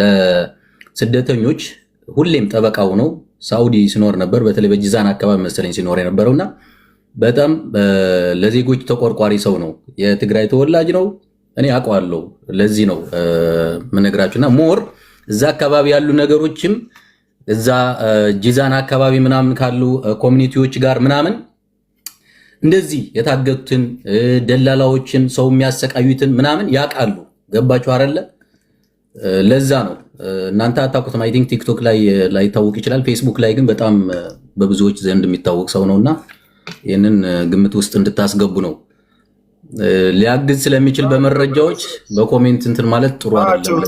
ለስደተኞች ሁሌም ጠበቃ ሆኖ ሳውዲ ሲኖር ነበር። በተለይ በጂዛን አካባቢ መሰለኝ ሲኖር የነበረውና በጣም ለዜጎች ተቆርቋሪ ሰው ነው። የትግራይ ተወላጅ ነው። እኔ አውቀዋለሁ። ለዚህ ነው ምነግራችሁና ሞር እዛ አካባቢ ያሉ ነገሮችም እዛ ጂዛን አካባቢ ምናምን ካሉ ኮሚኒቲዎች ጋር ምናምን እንደዚህ የታገቱትን ደላላዎችን ሰው የሚያሰቃዩትን ምናምን ያውቃሉ። ገባችሁ አይደለ? ለዛ ነው እናንተ አታውቁትም። አይ ቲንክ ቲክቶክ ላይ ታወቅ ይችላል። ፌስቡክ ላይ ግን በጣም በብዙዎች ዘንድ የሚታወቅ ሰው ነውና ይህንን ግምት ውስጥ እንድታስገቡ ነው። ሊያግዝ ስለሚችል በመረጃዎች በኮሜንት እንትን ማለት ጥሩ አይደለም።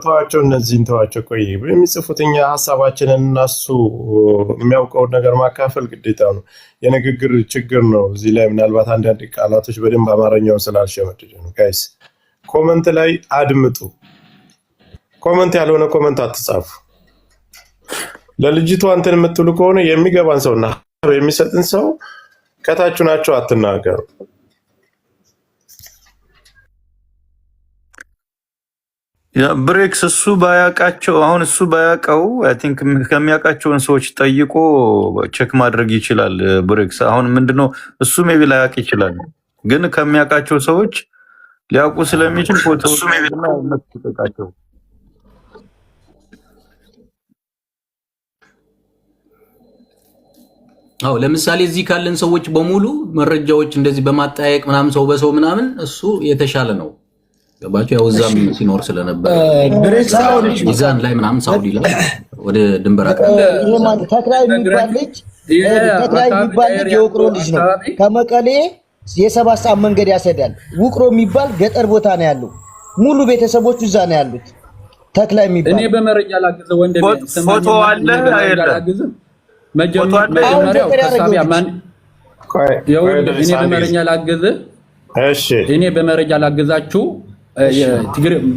ተዋቸው፣ እነዚህን ተዋቸው። ቆይ የሚጽፉት እኛ ሀሳባችንን እናሱ የሚያውቀውን ነገር ማካፈል ግዴታ ነው። የንግግር ችግር ነው። እዚህ ላይ ምናልባት አንዳንድ ቃላቶች በደንብ አማርኛውን ስላልሸመደደ ነው። ጋይስ ኮመንት ላይ አድምጡ። ኮመንት ያልሆነ ኮመንት አትጻፉ። ለልጅቷ እንትን የምትሉ ከሆነ የሚገባን ሰውና የሚሰጥን ሰው ከታችሁ ናቸው አትናገሩ። ብሬክስ እሱ ባያውቃቸው አሁን እሱ ባያውቀው አይ ቲንክ ከሚያውቃቸውን ሰዎች ጠይቆ ቼክ ማድረግ ይችላል። ብሬክስ አሁን ምንድነው እሱ ሜቢ ላያውቅ ይችላል፣ ግን ከሚያውቃቸው ሰዎች ሊያውቁ ስለሚችል ፎቶ እሱ ሜቢ ነው ተጠቃቸው። አዎ ለምሳሌ እዚህ ካለን ሰዎች በሙሉ መረጃዎች እንደዚህ በማጠያየቅ ምናምን ሰው በሰው ምናምን እሱ የተሻለ ነው። ገባችሁ? ያው እዛም ሲኖር ስለነበር ሚዛን ላይ ምናምን ሳውዲ ላይ ወደ ድንበር አካባቢ ተክላይ የሚባል ልጅ የውቅሮ ልጅ ነው። ከመቀሌ የ7 ሰዓት መንገድ ያሰዳል። ውቅሮ የሚባል ገጠር ቦታ ነው ያለው። ሙሉ ቤተሰቦቹ እዛ ነው ያሉት። ተክላይ የሚባል እኔ በመረጃ ላግዘ ወንድሜ ፎቶ አለ አይደለም? መጀመሪያው ከሳቢያ ማን እኔ በመረጃ ላግዘ እኔ በመረጃ ላግዛችሁ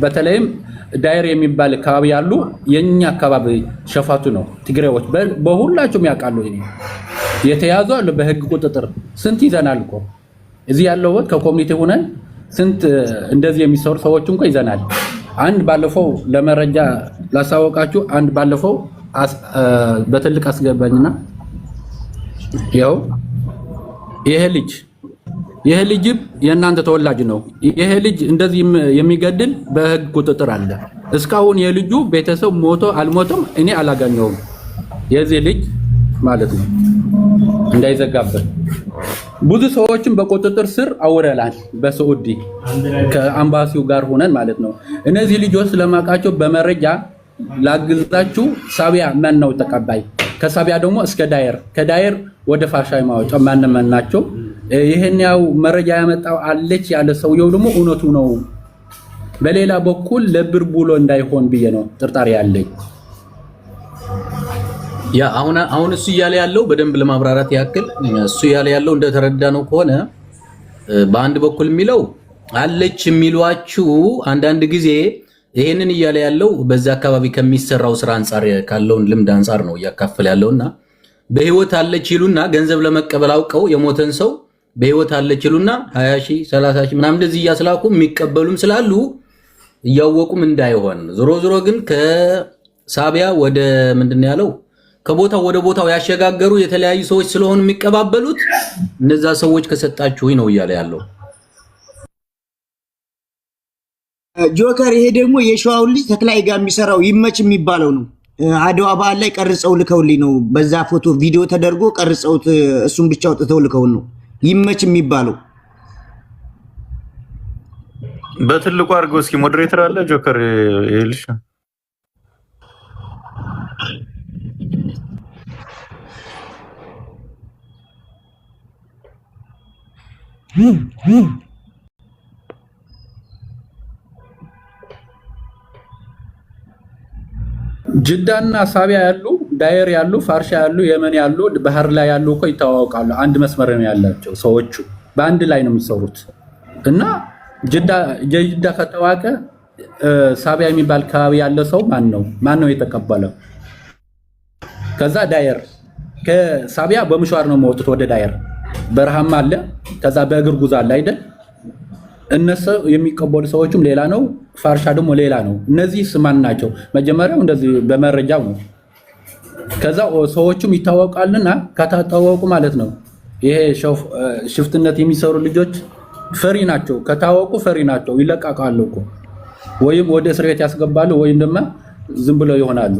በተለይም ዳይር የሚባል አካባቢ ያሉ የኛ አካባቢ ሸፋቱ ነው። ትግሬዎች በሁላችሁም ያውቃሉ። እኔ የተያዙ አሉ በህግ ቁጥጥር ስንት ይዘናል እኮ እዚህ ያለው ከኮሚኒቲ ሆነን ስንት እንደዚህ የሚሰሩ ሰዎች እንኳን ይዘናል። አንድ ባለፈው ለመረጃ ላሳወቃችሁ፣ አንድ ባለፈው በትልቅ አስገባኝና ያው ይሄ ልጅ የእናንተ ተወላጅ ነው። ይሄ ልጅ እንደዚህ የሚገድል በህግ ቁጥጥር አለ። እስካሁን የልጁ ቤተሰብ ሞቶ አልሞተም እኔ አላገኘውም። የዚህ ልጅ ማለት ነው እንዳይዘጋበት ብዙ ሰዎችን በቁጥጥር ስር አውረናል። በሳዑዲ ከአምባሲው ጋር ሆነን ማለት ነው። እነዚህ ልጆች ስለማውቃቸው በመረጃ ላግዛችሁ። ሳቢያ ማን ነው ተቀባይ? ከሳቢያ ደግሞ እስከ ዳየር፣ ከዳየር ወደ ፋሻይ ማውጫ ማን ናቸው? ይሄን ያው መረጃ ያመጣው አለች ያለ ሰውየው ደግሞ እውነቱ ነው። በሌላ በኩል ለብር ብሎ እንዳይሆን ብዬ ነው ጥርጣሬ ያለኝ። ያ አሁን እሱ እያለ ያለው በደንብ ለማብራራት ያክል እሱ እያለ ያለው እንደተረዳ ነው ከሆነ በአንድ በኩል የሚለው አለች የሚሏችሁ አንዳንድ ጊዜ ይሄንን እያለ ያለው በዛ አካባቢ ከሚሰራው ስራ አንፃር ካለውን ልምድ አንፃር ነው እያካፈለ ያለውና በህይወት አለች ይሉና ገንዘብ ለመቀበል አውቀው የሞተን ሰው በህይወት አለች ይሉና 20 ሺህ 30 ሺህ ምናምን እንደዚህ እያስላኩ የሚቀበሉም ስላሉ እያወቁም እንዳይሆን ዞሮ ግን ከሳቢያ ወደ ምንድነው ያለው ከቦታው ወደ ቦታው ያሸጋገሩ የተለያዩ ሰዎች ስለሆኑ የሚቀባበሉት እነዛ ሰዎች ከሰጣችሁ ነው እያለ ያለው ጆከር። ይሄ ደግሞ የሸዋው ልጅ ተክላይ ጋር የሚሰራው ይመች የሚባለው ነው። አድዋ በዓል ላይ ቀርጸው ልከውልኝ ነው። በዛ ፎቶ ቪዲዮ ተደርጎ ቀርጸውት እሱን ብቻ አውጥተው ልከውን ነው ይመች የሚባለው። በትልቁ አድርገው እስኪ ሞዴሬተር አለ ጆከር ይልሽ ጅዳና ሳቢያ ያሉ ዳየር ያሉ ፋርሻ ያሉ የመን ያሉ ባህር ላይ ያሉ እኮ ይታወቃሉ። አንድ መስመር ነው ያላቸው ሰዎቹ በአንድ ላይ ነው የሚሰሩት እና ጅዳ ከተዋቀ ሳቢያ የሚባል አካባቢ ያለ ሰው ማን ነው የተቀበለው? ከዛ ዳየር ከሳቢያ በመሻር ነው የሚወጡት ወደ ዳየር በረሃማ አለ። ከዛ በእግር ጉዞ አለ አይደል? እነሱ የሚቀበሉ ሰዎችም ሌላ ነው፣ ፋርሻ ደግሞ ሌላ ነው። እነዚህ ስማን ናቸው? መጀመሪያው እንደዚህ በመረጃው ነው። ከዛ ሰዎችም ይታወቃልና ከታወቁ ማለት ነው ይሄ ሽፍትነት የሚሰሩ ልጆች ፈሪ ናቸው። ከታወቁ ፈሪ ናቸው፣ ይለቃቃሉ እኮ ወይም ወደ እስር ቤት ያስገባሉ ወይም ደግሞ ዝም ብለው ይሆናሉ።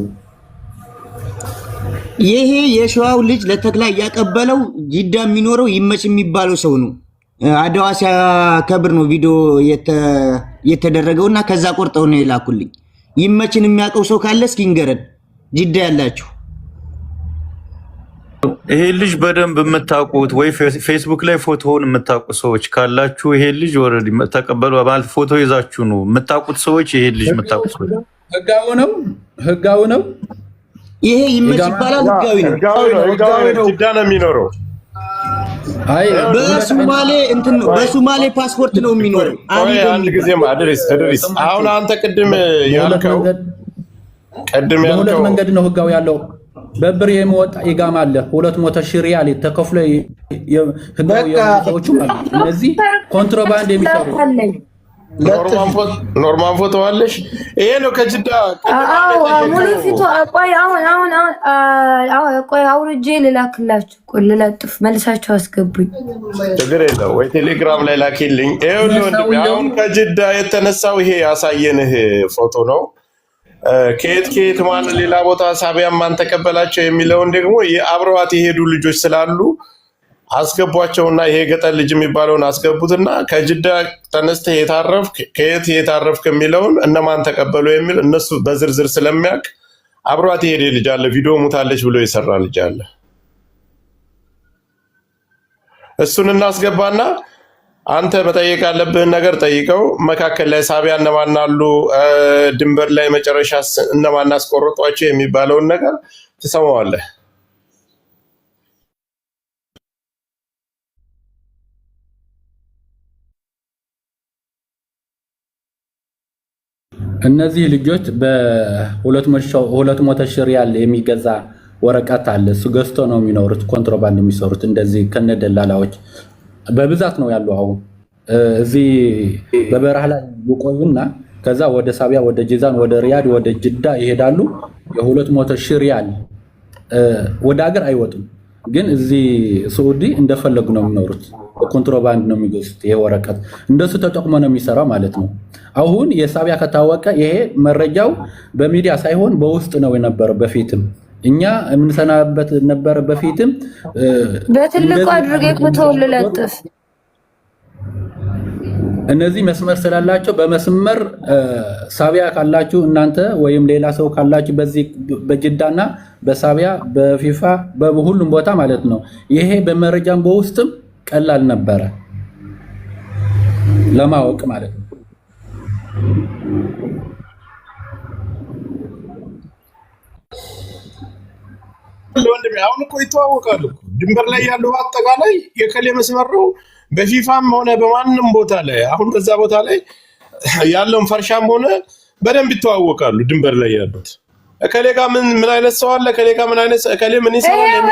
ይሄ የሸዋው ልጅ ለተክላይ ያቀበለው ጅዳ የሚኖረው ይመች የሚባለው ሰው ነው። አድዋ ሲያከብር ነው ቪዲዮ የተደረገውና ከዛ ቆርጠው ነው የላኩልኝ። ይመችን የሚያውቀው ሰው ካለ እስኪ ንገረን፣ ጅዳ ያላችሁ። ይሄ ልጅ በደንብ የምታውቁት ወይ ፌስቡክ ላይ ፎቶውን የምታውቁ ሰዎች ካላችሁ ይሄ ልጅ ኦልሬዲ ተቀበሉ ማለት ፎቶ ይዛችሁ ነው የምታውቁት ሰዎች ይሄ ልጅ የምታውቁት ሰዎች ህጋው ነው። ይሄ ይመች ይባላል። ህጋዊ ነው። ጅዳ ነው የሚኖረው። አይ በሶማሌ ፓስፖርት ነው የሚኖረው። አንድ ጊዜ ድሪስ አሁን አንተ ቅድም ያልከው በሁለት መንገድ ነው ህጋው ያለው። በብር የሚወጣ ኢቃማ አለ 200 ሺህ ሪያል ተከፍሎ ህጋው ሰዎቹ ማለት እነዚህ ኮንትሮባንድ የሚሰሩ ኖርማን ፎቶ አለሽ? ይሄ ነው ከጅዳ ሙሉ ፊቱ። ቆይ አውርጄ ልላክላችሁ። ቆይ ልለጥፍ፣ መልሳችሁ አስገቡኝ። ችግር የለው ወይ ቴሌግራም ላይ ላኪልኝ። ይኸውልህ አሁን ከጅዳ የተነሳው ይሄ ያሳየንህ ፎቶ ነው። ከየት ማን ሌላ ቦታ ሳቢያ ማን ተቀበላቸው የሚለውን ደግሞ አብረዋት የሄዱ ልጆች ስላሉ አስገቧቸውና ይሄ ገጠር ልጅ የሚባለውን አስገቡትና ከጅዳ ተነስተህ ከየት የታረፍክ የሚለውን እነማን ተቀበሉ የሚል እነሱ በዝርዝር ስለሚያውቅ አብሯት የሄደ ልጅ አለ። ቪዲዮ ሙታለች ብሎ የሰራ ልጅ አለ። እሱን እናስገባና አንተ መጠየቅ ያለብህን ነገር ጠይቀው። መካከል ላይ ሳቢያ እነማን አሉ፣ ድንበር ላይ መጨረሻ እነማን አስቆረጧቸው የሚባለውን ነገር ትሰማዋለህ። እነዚህ ልጆች በ200 ሺህ ሪያል የሚገዛ ወረቀት አለ። እሱ ገዝቶ ነው የሚኖሩት፣ ኮንትሮባንድ የሚሰሩት እንደዚህ ከነደላላዎች በብዛት ነው ያለው። አሁን እዚህ በበረሃ ላይ ይቆዩና ከዛ ወደ ሳቢያ ወደ ጂዛን ወደ ሪያድ ወደ ጅዳ ይሄዳሉ። የ200 ሺህ ሪያል ወደ ሀገር አይወጡም። ግን እዚህ ሳዑዲ እንደፈለጉ ነው የሚኖሩት። ኮንትሮባንድ ነው የሚገዙት። ይሄ ወረቀት እንደሱ ተጠቅሞ ነው የሚሰራው ማለት ነው። አሁን የሳቢያ ከታወቀ ይሄ መረጃው በሚዲያ ሳይሆን በውስጥ ነው የነበረው። በፊትም እኛ የምንሰናበት ነበር። በፊትም በትልቁ አድርጌ ፎቶውን ልለጥፍ። እነዚህ መስመር ስላላቸው በመስመር ሳቢያ ካላችሁ እናንተ ወይም ሌላ ሰው ካላችሁ በዚህ በጅዳና በሳቢያ በፊፋ በሁሉም ቦታ ማለት ነው። ይሄ በመረጃም በውስጥም ቀላል ነበረ ለማወቅ ማለት ነው። ወንድሜ አሁን እኮ ይተዋወቃሉ። ድንበር ላይ ያለው አጠቃላይ የከሌ መስመር ነው። በፊፋም ሆነ በማንም ቦታ ላይ አሁን በዛ ቦታ ላይ ያለውን ፈርሻም ሆነ በደንብ ይተዋወቃሉ። ድንበር ላይ ያሉት እከሌ ጋር ምን አይነት ሰው አለ፣ እከሌ ጋር ምን አይነት እከሌ ምን ይሰራል፣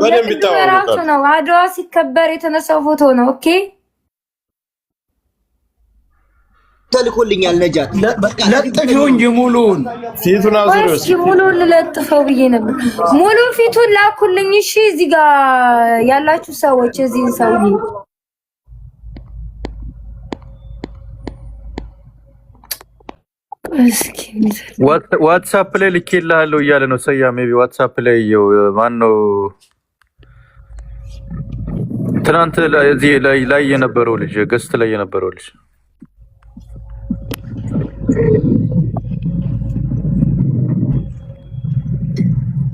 በደንብ ይተዋወቃሉ ነው። አድዋ ሲከበር የተነሳው ፎቶ ነው። ኦኬ ተልኮልኛል። ነጃት ለጥፊው እንጂ ሙሉን ፊቱን አዙሪው እስኪ ሙሉን ልለጥፈው ብዬ ነበር። ሙሉን ፊቱን ላኩልኝ። እሺ እዚህ ጋር ያላችሁ ሰዎች እዚህ ሰውዬ እስኪ ዋትስአፕ ላይ ልኬልሃለሁ እያለ ነው ሰያ። ሜቢ ዋትስአፕ ላይ ማን ነው ትናንት እዚህ ላይ የነበረው ልጅ ገስት ላይ የነበረው ልጅ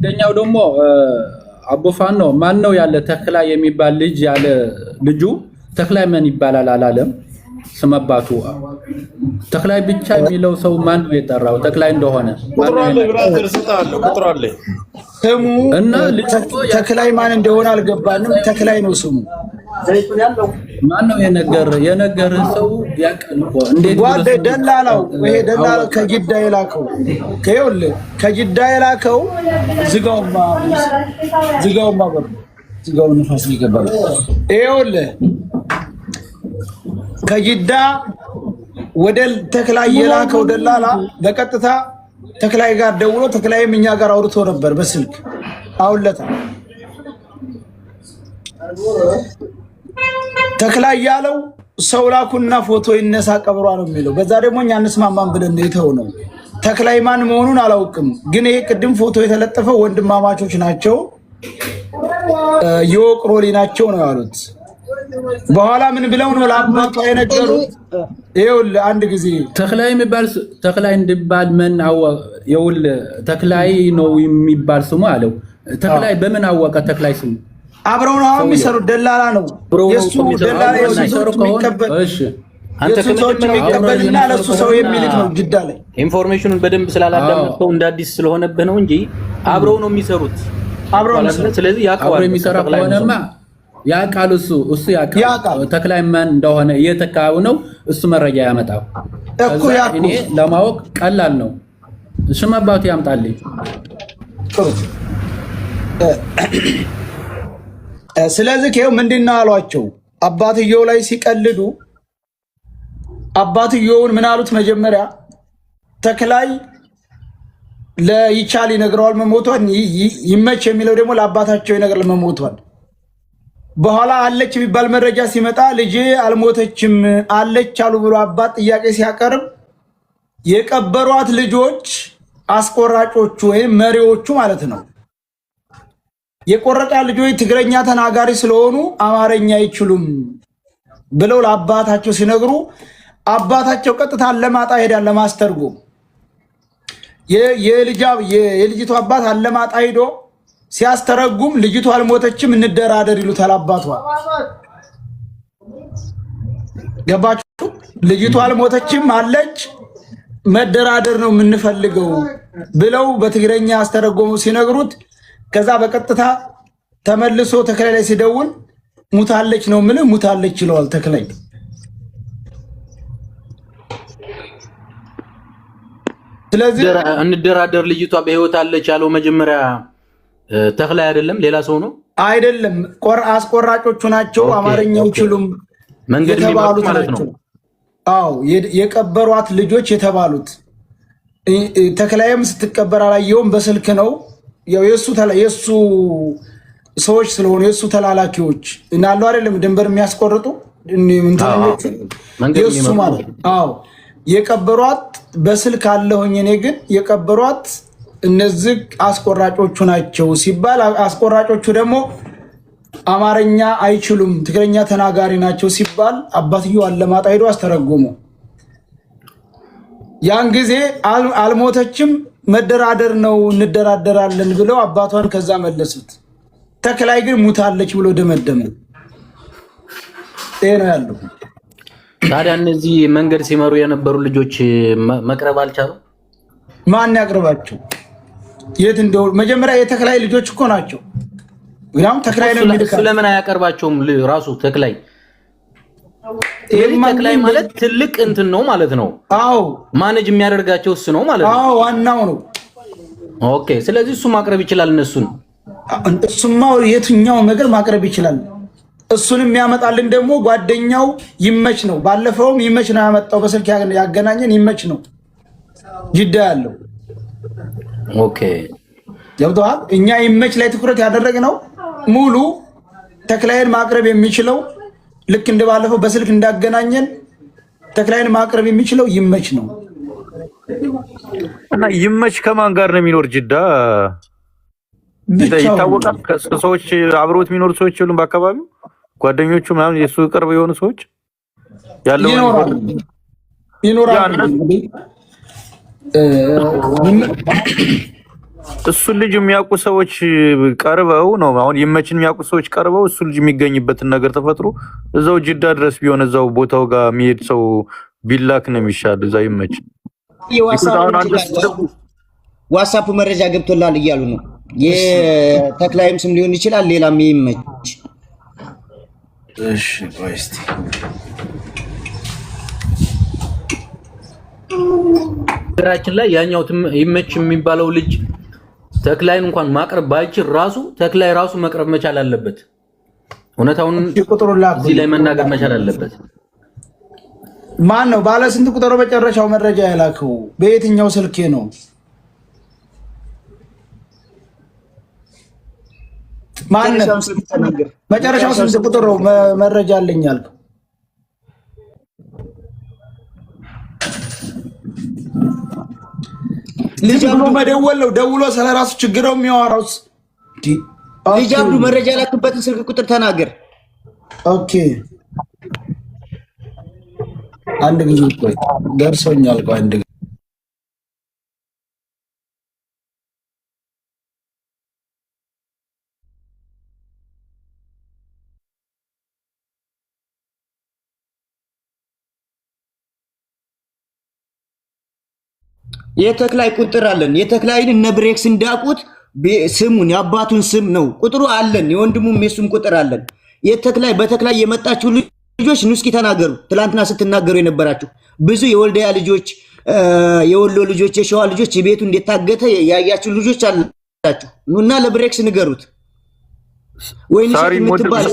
ደኛው ደግሞ አቦፋን ነው። ማን ነው ያለ ተክላይ የሚባል ልጅ ያለ ልጁ ተክላይ ምን ይባላል አላለም። ስመባቱ ተክላይ ብቻ የሚለው ሰው ማን ነው የጠራው? ተክላይ እንደሆነ ቁጥሩ አለ ብራዘር ሰጣለሁ። ቁጥሩ አለ ስሙ እና ተክላይ ማን እንደሆነ አልገባንም። ተክላይ ነው ስሙ። ማን ነው የነገር ሰው ያቀል እኮ እንዴት ጓደ ደላላው ይሄ ደላላው ከጅዳ የላከው ከይኸውልህ ከጅዳ የላከው ዝጋው ንፋስ ይገባል። ይኸውልህ ከጅዳ ወደ ተክላይ የላከው ደላላ በቀጥታ ተክላይ ጋር ደውሎ ተክላይም እኛ ጋር አውርቶ ነበር በስልክ አውለታ ተክላይ ያለው ሰው ላኩና ፎቶ ይነሳ ቀብሯ ነው የሚለው። በዛ ደግሞ እኛ እንስማማን ብለን ነው ነው። ተክላይ ማን መሆኑን አላውቅም፣ ግን ይሄ ቅድም ፎቶ የተለጠፈው ወንድማማቾች ናቸው የወቅሮሊ ናቸው ነው ያሉት። በኋላ ምን ብለው ነው ለአባቷ የነገሩት? ይኸውልህ አንድ ጊዜ ተክላይ እንዲባል ምን ይኸውልህ ተክላይ ነው የሚባል ስሙ አለው። ተክላይ በምን አወቀ? ተክላይ ስሙ አብረው ነው የሚሰሩት። ደላላ ነው የሱ ደላላ የሚቀበል አንተ ከመጀመሪያውና ለሱ ሰው የሚልክ ነው። ጅዳ ላይ ኢንፎርሜሽኑን በደንብ ስላላዳመጥከው እንደ አዲስ ስለሆነብህ ነው እንጂ አብረው ነው የሚሰሩት። አብረው ነው። ስለዚህ ያውቃል። የሚሰራ ከሆነማ ያውቃል። እሱ ያውቃል ተክላይ ማን እንደሆነ እየተካው ነው እሱ መረጃ ያመጣው እኮ። እኔ ለማወቅ ቀላል ነው። እሺ አባቱ ያምጣልኝ። ስለዚህ ከው ምንድነው አሏቸው። አባትየው ላይ ሲቀልዱ አባትየውን ምን አሉት? መጀመሪያ ተክላይ ለይቻል ይነግረዋል መሞቷን፣ ይመች የሚለው ደግሞ ለአባታቸው ይነግራል መሞቷን። በኋላ አለች የሚባል መረጃ ሲመጣ ልጅ አልሞተችም አለች አሉ ብሎ አባት ጥያቄ ሲያቀርብ የቀበሯት ልጆች አስቆራጮቹ ወይም መሪዎቹ ማለት ነው የቆረጣ ልጆች ትግረኛ ተናጋሪ ስለሆኑ አማርኛ አይችሉም ብለው ለአባታቸው ሲነግሩ አባታቸው ቀጥታ አለማጣ ሄዳል ለማስተርጎም። የልጅቱ አባት አለማጣ ሄዶ ሲያስተረጉም ልጅቱ አልሞተችም እንደራደር ይሉታል አባቷ። ገባችሁ? ልጅቱ አልሞተችም አለች መደራደር ነው የምንፈልገው ብለው በትግረኛ አስተረጎሙ ሲነግሩት ከዛ በቀጥታ ተመልሶ ተክላይ ላይ ሲደውል ሙታለች ነው የምልህ ሙታለች ይለዋል ተክላይ። ስለዚህ እንደራደር ልጅቷ በህይወት አለች ያለው መጀመሪያ ተክላይ አይደለም ሌላ ሰው ነው አይደለም። አስቆራጮቹ ናቸው። አማርኛ አይችሉም መንገድ የተባሉት ማለት ነው። አዎ የቀበሯት ልጆች የተባሉት ተክላይም ስትቀበር አላየውም። በስልክ ነው ያው የሱ ሰዎች ስለሆኑ የሱ ተላላኪዎች እናሉ አይደለም ድንበር የሚያስቆርጡ እንትነኞቹ የሱ ማለት አዎ የቀበሯት በስልክ አለሁኝ። እኔ ግን የቀበሯት እነዚህ አስቆራጮቹ ናቸው ሲባል አስቆራጮቹ ደግሞ አማርኛ አይችሉም ትግረኛ ተናጋሪ ናቸው ሲባል አባትየው አለማጣ ሄዶ አስተረጎሙ። ያን ጊዜ አልሞተችም መደራደር ነው እንደራደራለን ብለው አባቷን ከዛ መለሱት። ተክላይ ግን ሙታለች ብሎ ደመደመ። ይሄ ነው ያለው። ታዲያ እነዚህ መንገድ ሲመሩ የነበሩ ልጆች መቅረብ አልቻሉ? ማን ያቅርባቸው? የት እንደው መጀመሪያ የተክላይ ልጆች እኮ ናቸው። ግራም ተክላይ ነው የሚልካ ስለምን አያቀርባቸውም? ራሱ ተክላይ ተክላይ ማለት ትልቅ እንትን ነው ማለት ነው። አዎ ማኔጅ የሚያደርጋቸው እሱ ነው ማለት ነው። አዎ ዋናው ነው። ኦኬ ስለዚህ እሱ ማቅረብ ይችላል። እሱማ የትኛው ነገር ማቅረብ ይችላል። እሱን የሚያመጣልን ደግሞ ጓደኛው ይመች ነው። ባለፈውም ይመች ነው ያመጣው። በስልክ ያገናኘን ይመች ነው ጅዳ ያለው። ኦኬ ገብቶሃል? እኛ ይመች ላይ ትኩረት ያደረግነው ሙሉ ተክላይን ማቅረብ የሚችለው ልክ እንደባለፈው በስልክ እንዳገናኘን ተክላይን ማቅረብ የሚችለው ይመች ነው። እና ይመች ከማን ጋር ነው የሚኖር? ጅዳ ይታወቃል። ሰዎች አብሮት የሚኖሩ ሰዎች ሁሉም በአካባቢው ጓደኞቹ ምናምን የሱ ቅርብ የሆኑ ሰዎች ያለው ይኖራሉ። እሱ ልጅ የሚያውቁ ሰዎች ቀርበው ነው አሁን ይመችን የሚያውቁ ሰዎች ቀርበው እሱ ልጅ የሚገኝበትን ነገር ተፈጥሮ እዛው ጅዳ ድረስ ቢሆን እዛው ቦታው ጋር የሚሄድ ሰው ቢላክ ነው የሚሻል። እዛ ይመች ዋትስአፕ መረጃ ገብቶላል እያሉ ነው። የተክላይም ስም ሊሆን ይችላል ሌላም ይመች። እሺ ወይስቲ ግራችን ላይ ያኛው ይመች የሚባለው ልጅ ተክላይን እንኳን ማቅረብ ባይችል ራሱ ተክላይ ራሱ መቅረብ መቻል አለበት። እውነታውን እዚህ ላይ መናገር መቻል አለበት። ማን ነው ባለ ስንት ቁጥሩ መጨረሻው መረጃ ያላከው? በየትኛው ስልኬ ነው? ማን ነው መጨረሻው ስንት ቁጥሩ መረጃ አለኝ ያልከው? ልጅ ብሎ መደወል ነው። ደውሎ ስለራሱ ችግር ነው የሚያወራው። ልጅ አብዱ መረጃ ያላክበትን ስልክ ቁጥር ተናገር። ኦኬ አንድ ጊዜ ቆይ ደርሶኛል። ቆይ አንድ የተክላይ ቁጥር አለን። የተክላይን እነ ብሬክስ እንዳቁት ስሙን የአባቱን ስም ነው ቁጥሩ አለን። የወንድሙም የሱም ቁጥር አለን። የተክላይ በተክላይ የመጣችሁ ልጆች ንስኪ ተናገሩ። ትላንትና ስትናገሩ የነበራችሁ ብዙ የወልዲያ ልጆች፣ የወሎ ልጆች፣ የሸዋ ልጆች ቤቱ እንደታገተ ያያችሁ ልጆች አላችሁ። ኑና ለብሬክስ ንገሩት። ወይን የምትባል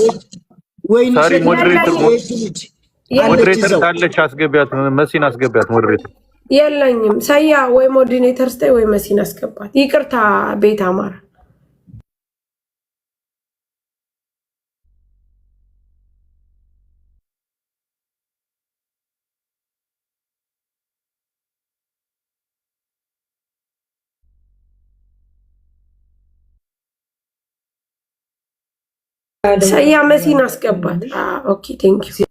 ሞዴሬተር ካለች አስገቢያት፣ መሲን አስገቢያት ሞዴሬተር የለኝም። ሰያ ወይ ሞዲኔተር ስታይ ወይ መሲን አስገባት። ይቅርታ ቤት አማራ ሰያ መሲን አስገባት። ኦኬ ቴንክ ዩ።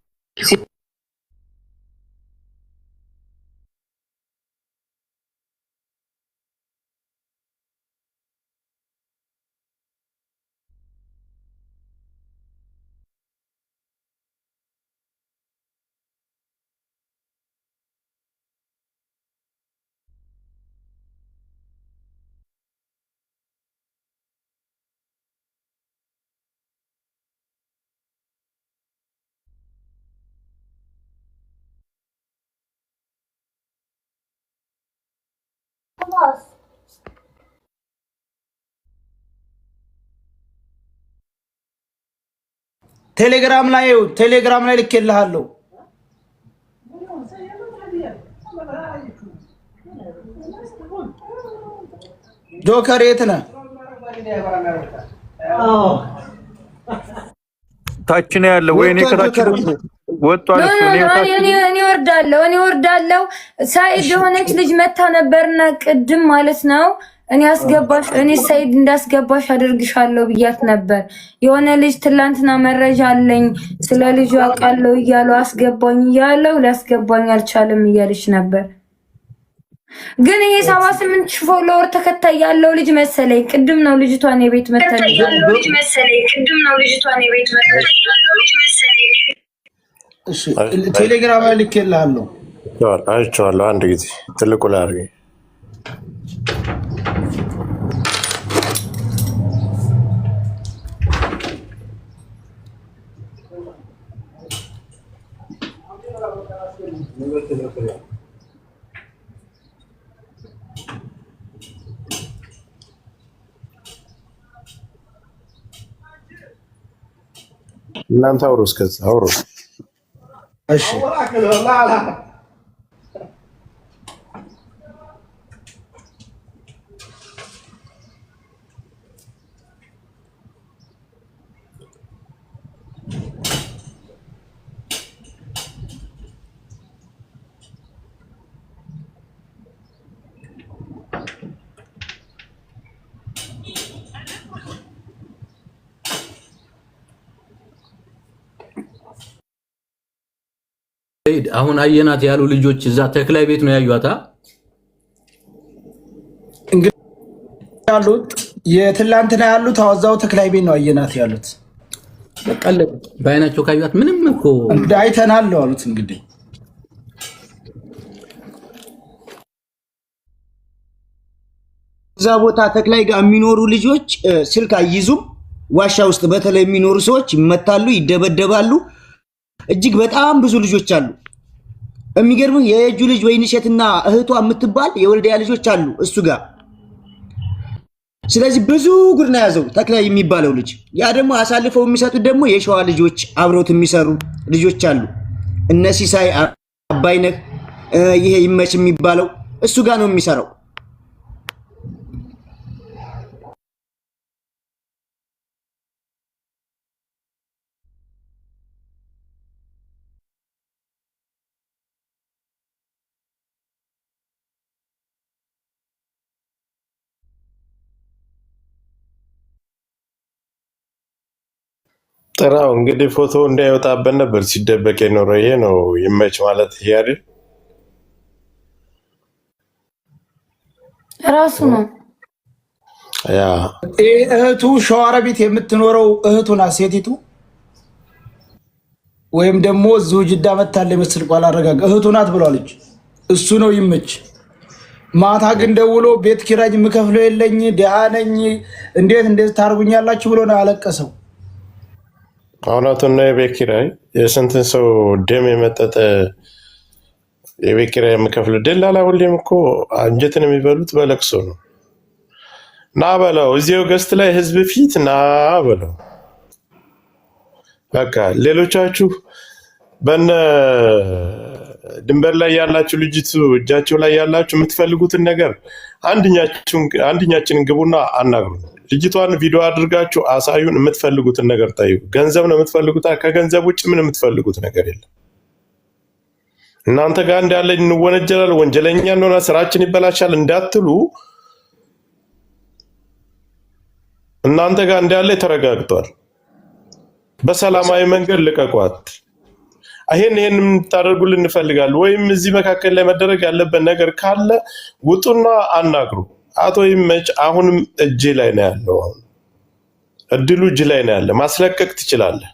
ቴሌግራም ላይ ልኬልሃለሁ። ጆከር የት ነህ? ታች ነው ያለው። ወይኔ ከታች ወጥቷል። እኔ ወርዳለሁ። ሳይድ የሆነች ልጅ መታ ነበርና ቅድም ማለት ነው እኔ ሳይድ እንዳስገባሽ አድርግሻለሁ ብያት ነበር። የሆነ ልጅ ትላንትና መረጃ አለኝ ስለ ልጁ አውቃለሁ እያሉ አስገባኝ እያለው ሊያስገባኝ አልቻለም እያለች ነበር። ግን ይሄ 78 ፎሎወር ተከታይ ያለው ልጅ መሰለኝ። ቅድም ነው ልጅቷን የቤት መተል እሺ ቴሌግራም ላይ ልኬልሃለሁ። አይቼዋለሁ። አንድ ጊዜ ትልቁ ላይ አድርገኝ። እናንተ አውሩ፣ እስከዛ አውሩ። እሺ አሁን አየናት ያሉ ልጆች እዛ ተክላይ ቤት ነው ያዩአታ። እንግዲህ ያሉት የትላንትና ያሉት አወዛው ተክላይ ቤት ነው አየናት ያሉት። በቃለ ባይናቸው ካዩአት ምንም እኮ አይተናል አሉት። እንግዲህ እዛ ቦታ ተክላይ ጋር የሚኖሩ ልጆች ስልክ አይይዙም። ዋሻ ውስጥ በተለይ የሚኖሩ ሰዎች ይመታሉ፣ ይደበደባሉ። እጅግ በጣም ብዙ ልጆች አሉ። የሚገርም የእጁ ልጅ ወይንሸትና እህቷ የምትባል የወልዲያ ልጆች አሉ እሱ ጋር። ስለዚህ ብዙ ጉድ ነው ያዘው ተክላይ የሚባለው ልጅ። ያ ደግሞ አሳልፈው የሚሰጡት ደግሞ የሸዋ ልጆች አብረውት የሚሰሩ ልጆች አሉ። እነ ሲሳይ አባይነህ፣ ይሄ ይመች የሚባለው እሱ ጋር ነው የሚሰራው። ጥራው እንግዲህ ፎቶ እንዳይወጣበት ነበር ሲደበቅ የኖረው። ይሄ ነው ይመች ማለት ይሄ አይደል? ራሱ ነው ያ እህቱ ሸዋሮቢት የምትኖረው እህቱ ናት ሴቲቱ፣ ወይም ደግሞ እዚሁ ጅዳ መታለ መስል ቋል አረጋጋ እህቱ ናት ብሏለች። እሱ ነው ይመች። ማታ ግን ደውሎ ቤት ኪራይ የምከፍለው የለኝ ደሃ ነኝ እንዴት ታርጉኛላችሁ ብሎ ነው ያለቀሰው። እውነቱን ነው። የቤት ኪራይ የስንትን ሰው ደም የመጠጠ የቤት ኪራይ የምከፍል ደላላ ሁሌም እኮ አንጀትን የሚበሉት በለቅሶ ነው። ና በለው እዚያው ገስት ላይ ህዝብ ፊት ና በለው። በቃ ሌሎቻችሁ በነ ድንበር ላይ ያላችሁ ልጅቱ እጃቸው ላይ ያላችሁ የምትፈልጉትን ነገር አንድኛችንን ግቡና አናግሩ። ልጅቷን ቪዲዮ አድርጋችሁ አሳዩን። የምትፈልጉትን ነገር ጠይቁ። ገንዘብ ነው የምትፈልጉት። ከገንዘብ ውጭ ምን የምትፈልጉት ነገር የለም። እናንተ ጋር እንዳለ እንወነጀላለን፣ ወንጀለኛ እንደሆነ ስራችን ይበላሻል እንዳትሉ እናንተ ጋር እንዳለ ተረጋግጧል። በሰላማዊ መንገድ ልቀቋት። ይሄን የምታደርጉልን እንፈልጋለን። ወይም እዚህ መካከል ላይ መደረግ ያለበት ነገር ካለ ውጡና አናግሩ። አቶ ይመች አሁንም እጅ ላይ ነው ያለው። አሁን እድሉ እጅ ላይ ነው ያለ። ማስለቀቅ ትችላለህ።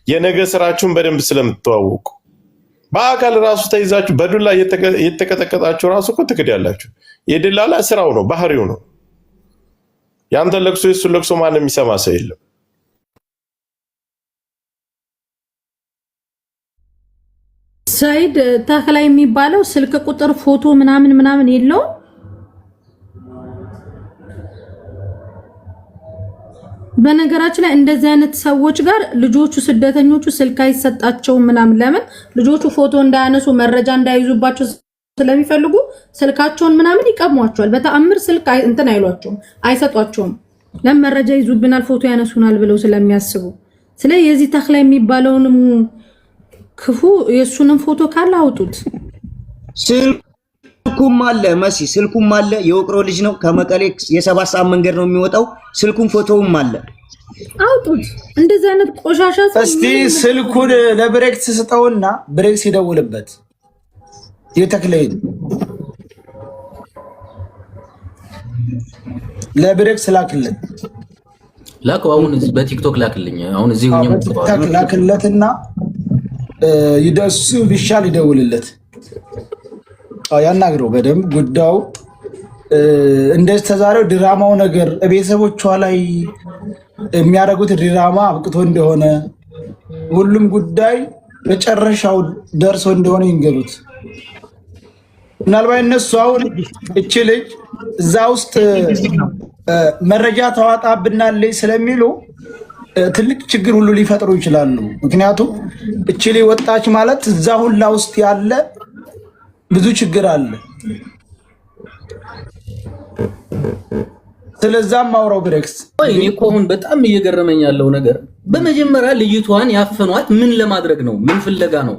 የነገ ስራችሁን በደንብ ስለምትተዋወቁ በአካል ራሱ ተይዛችሁ በዱላ እየተቀጠቀጣችሁ ራሱ እኮ ትክዳላችሁ። የደላላ ስራው ነው፣ ባህሪው ነው። ያንተ ለቅሶ የሱ ለቅሶ ማንም የሚሰማ ሰው የለም። ሳይድ ተክላይ የሚባለው ስልክ ቁጥር ፎቶ ምናምን የለውም። በነገራችን ላይ እንደዚህ አይነት ሰዎች ጋር ልጆቹ ስደተኞቹ ስልክ አይሰጣቸውም ምናምን። ለምን ልጆቹ ፎቶ እንዳያነሱ መረጃ እንዳይዙባቸው ስለሚፈልጉ ስልካቸውን ምናምን ይቀሟቸዋል። በተአምር ስልክ እንትን አይሏቸውም፣ አይሰጧቸውም። ለምን መረጃ ይዙብናል፣ ፎቶ ያነሱናል ብለው ስለሚያስቡ። ስለዚህ የዚህ ተክላይ የሚባለውንም ክፉ የሱንም ፎቶ ካለ አውጡት። ስልኩም አለ መሲ፣ ስልኩም አለ። የውቅሮ ልጅ ነው። ከመቀሌ የ7 ሰዓት መንገድ ነው የሚወጣው። ስልኩም ፎቶውም አለ። አውጡት። እንደዚህ አይነት ቆሻሻ እስቲ ስልኩን ለብሬክስ ስጠውና ብሬክስ ይደውልበት። የተክለይን ለብሬክስ ላክለት። ላከው። አሁን እዚህ በቲክቶክ ላክልኝ። አሁን እዚህ ሁኚ ቲክቶክ ላክለትና ይደሱ ቢሻል ይደውልለት። ያናግረው በደንብ ጉዳዩ እንደዚህ ተዛሬው ድራማው ነገር ቤተሰቦቿ ላይ የሚያደርጉት ድራማ አብቅቶ እንደሆነ ሁሉም ጉዳይ መጨረሻው ደርሶ እንደሆነ ይንገሩት። ምናልባት እነሱ አሁን እቺ ልጅ እዛ ውስጥ መረጃ ታዋጣብናለች ስለሚሉ ትልቅ ችግር ሁሉ ሊፈጥሩ ይችላሉ። ምክንያቱም እቺ ልጅ ወጣች ማለት እዛ ሁላ ውስጥ ያለ ብዙ ችግር አለ። ስለዛም ማውራው ብሬክስ እኔ እኮ አሁን በጣም እየገረመኝ ያለው ነገር በመጀመሪያ ልጅቷን ያፈኗት ምን ለማድረግ ነው? ምን ፍለጋ ነው?